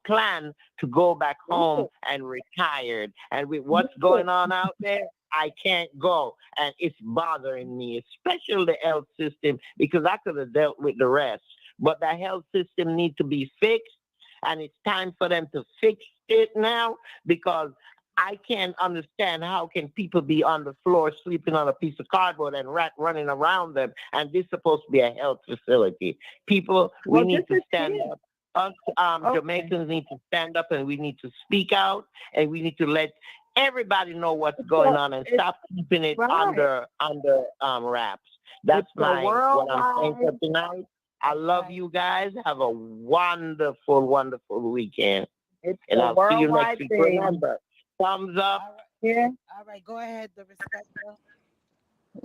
plan to go back home and retired. And with what's going on out there, I can't go, and it's bothering me, especially the health system, because I could have dealt with the rest. But the health system needs to be fixed, and it's time for them to fix it now because I can't understand how can people be on the floor sleeping on a piece of cardboard and rat running around them, and this is supposed to be a health facility. People, we well, this need to is stand here. up. Us Okay, Jamaicans need to stand up, and we need to speak out, and we need to let everybody know what's going so on and it's stop keeping it right. under wraps. That's It's a what I'm saying for worldwide. tonight. I love Okay. you guys. Have a wonderful, wonderful weekend. It's And a I'll see you next worldwide week. thing. Remember, thumbs up. All right. Yeah. All right. Go ahead, the respecter.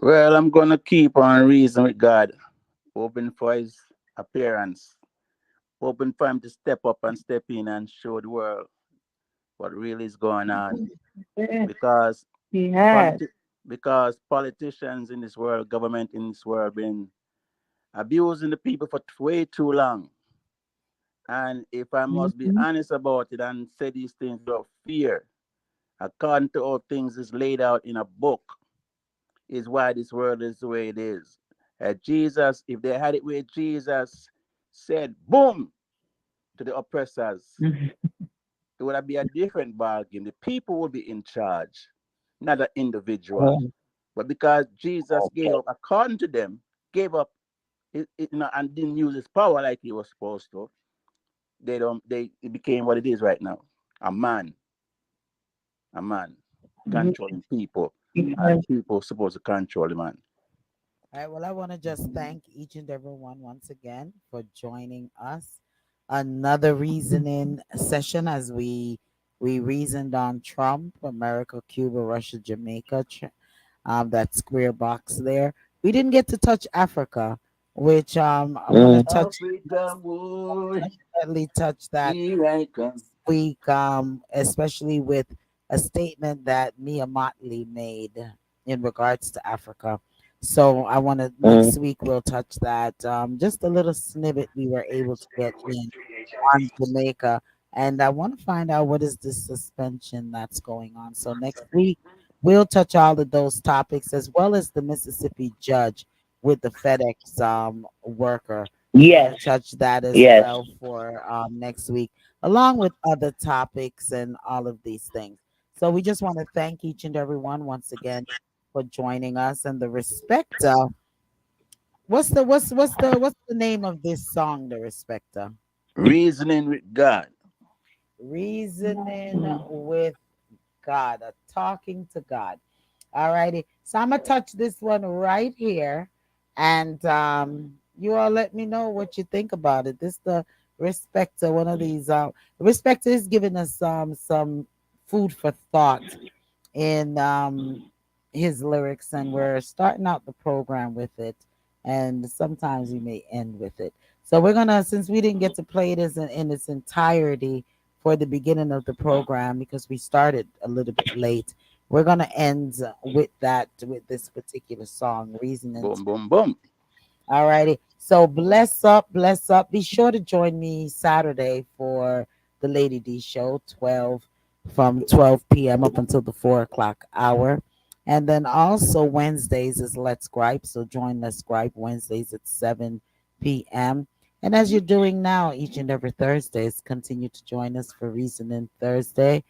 well, I'm gonna keep on reason with God, hoping for his appearance, hoping for him to step up and step in and show the world what really is going on. Yeah. Because He has. because politicians in this world, government in this world, been abusing the people for way too long. And if I must be honest about it and say these things without fear, according to all things is laid out in a book, is why this world is the way it is. Jesus, if they had it where Jesus said, boom, to the oppressors, it would be a different bargain. The people would be in charge, not an individual. But because Jesus gave Okay. up, according to them, gave up and didn't use his power like he was supposed to, it became what it is right now. A man, a man controlling people, and people supposed to control the man. All right. Well, I want to just thank each and every one once again for joining us. Another reasoning session as we reasoned on Trump, America, Cuba, Russia, Jamaica, that square box there. We didn't get to touch Africa, which I want to touch, Africa would, definitely touch that here I come. week, especially with a statement that Mia Motley made in regards to Africa. So I want to next week we'll touch that. Just a little snippet we were able to get in on Jamaica, and I want to find out what is this suspension that's going on. So next week we'll touch all of those topics as well as the Mississippi judge with the FedEx worker. We're going to Yes. touch that as Yes. well for next week, along with other topics and all of these things. So we just want to thank each and every one once again for joining us and the respecter. What's the name of this song, the respecter? Reasoning with God. Reasoning with God, a talking to God. All righty. So I'm gonna touch this one right here, and you all let me know what you think about it. This the respecter, one of these. Respecter is giving us some food for thought in his lyrics, and we're starting out the program with it, and sometimes we may end with it. So we're gonna, since we didn't get to play it as in its entirety for the beginning of the program because we started a little bit late, we're gonna end with that with this particular song, "Reasoning." Boom, boom, boom. All righty. So bless up, bless up. Be sure to join me Saturday for the Lady D show, 12 from 12 p.m. up until the 4 o'clock hour. And then also Wednesdays is Let's Gripe. So join Let's Gripe Wednesdays at 7 p.m. And as you're doing now, each and every Thursdays, continue to join us for Reasoning Thursday,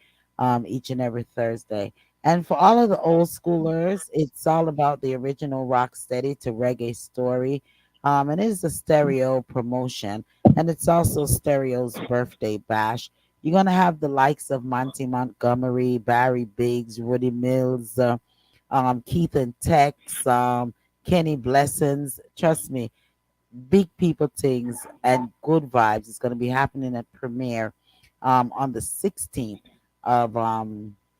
each and every Thursday. And for all of the old schoolers, it's all about the original rock steady to reggae story. And it is a stereo promotion, and it's also Stereo's birthday bash. You're gonna have the likes of Monty Montgomery, Barry Biggs, Woody Mills, Keith and Tex, Kenny Blessings. Trust me, big people things and good vibes. It's going to be happening at premiere on the 16th of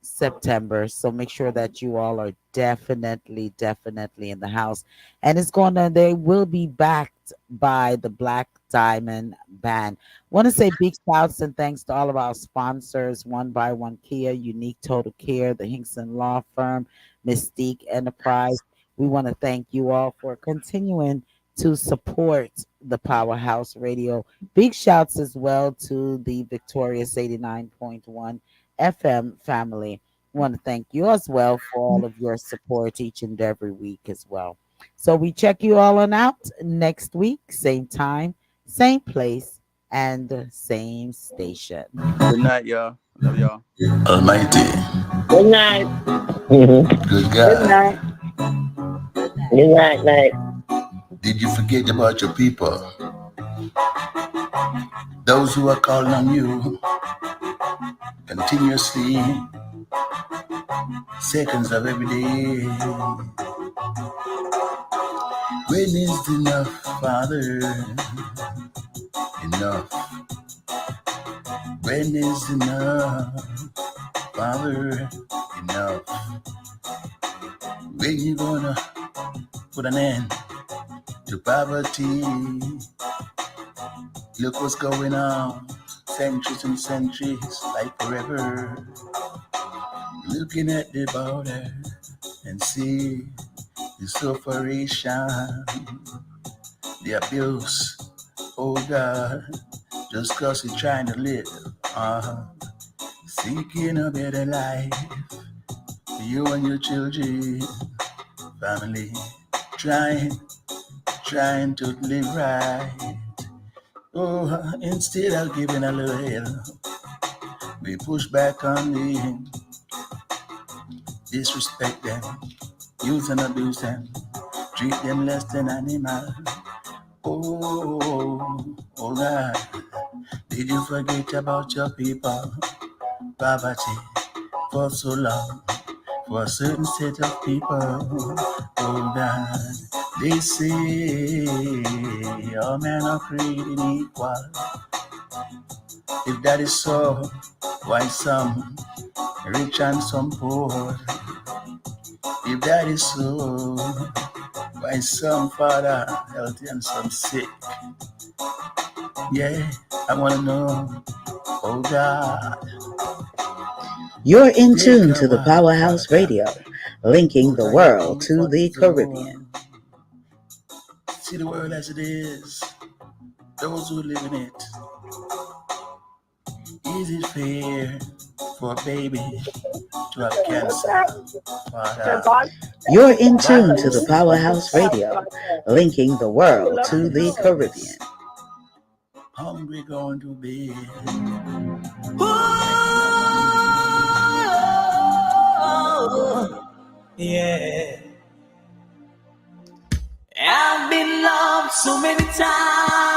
September. So make sure that you all are definitely in the house. And it's going to, they will be backed by the Black Diamond Band. Want to say big shouts and thanks to all of our sponsors: One by One Kia, Unique Total Care, the Hinkson Law Firm, Mystique Enterprise. We want to thank you all for continuing to support the Powerhouse Radio. Big shouts as well to the Victorious 89.1 FM family. I want to thank you as well for all of your support each and every week as well. So we check you all on out next week, same time, same place, and same station. Good night, y'all. Love y'all. Almighty, Good night. Good good Good God, night. night, night. did you forget about your people? Those who are calling on you continuously, seconds of every day. When is enough, Father? Enough. When is enough, Father? Enough. When you gonna put an end to poverty? Look what's going on. Centuries and centuries, like forever. Looking at the border and see the sufferation, the abuse. Oh God, just cause you're trying to live. seeking a better life for you and your children, family, trying to live right. Oh, instead of giving a little help, we push back on them, disrespect them, use and abuse them, treat them less than animal. Oh God, did you forget about your people? Poverty for so long, for a certain set of people. Oh God, they say all men are created equal. If that is so, why some rich and some poor? If that is so, why some father healthy and some sick? Yeah, I wanna know. Oh God, You're in take tune a to the while, Powerhouse Father, Radio, linking put the on your world to comfort the Caribbean. zone. See the world as it is. Those who live in it. Is it fair for a baby to have cancer? Father, You're in God tune to the Powerhouse knows. Radio, linking the world to the Caribbean. Hungry going to bed. Yeah. I've been loved so many times.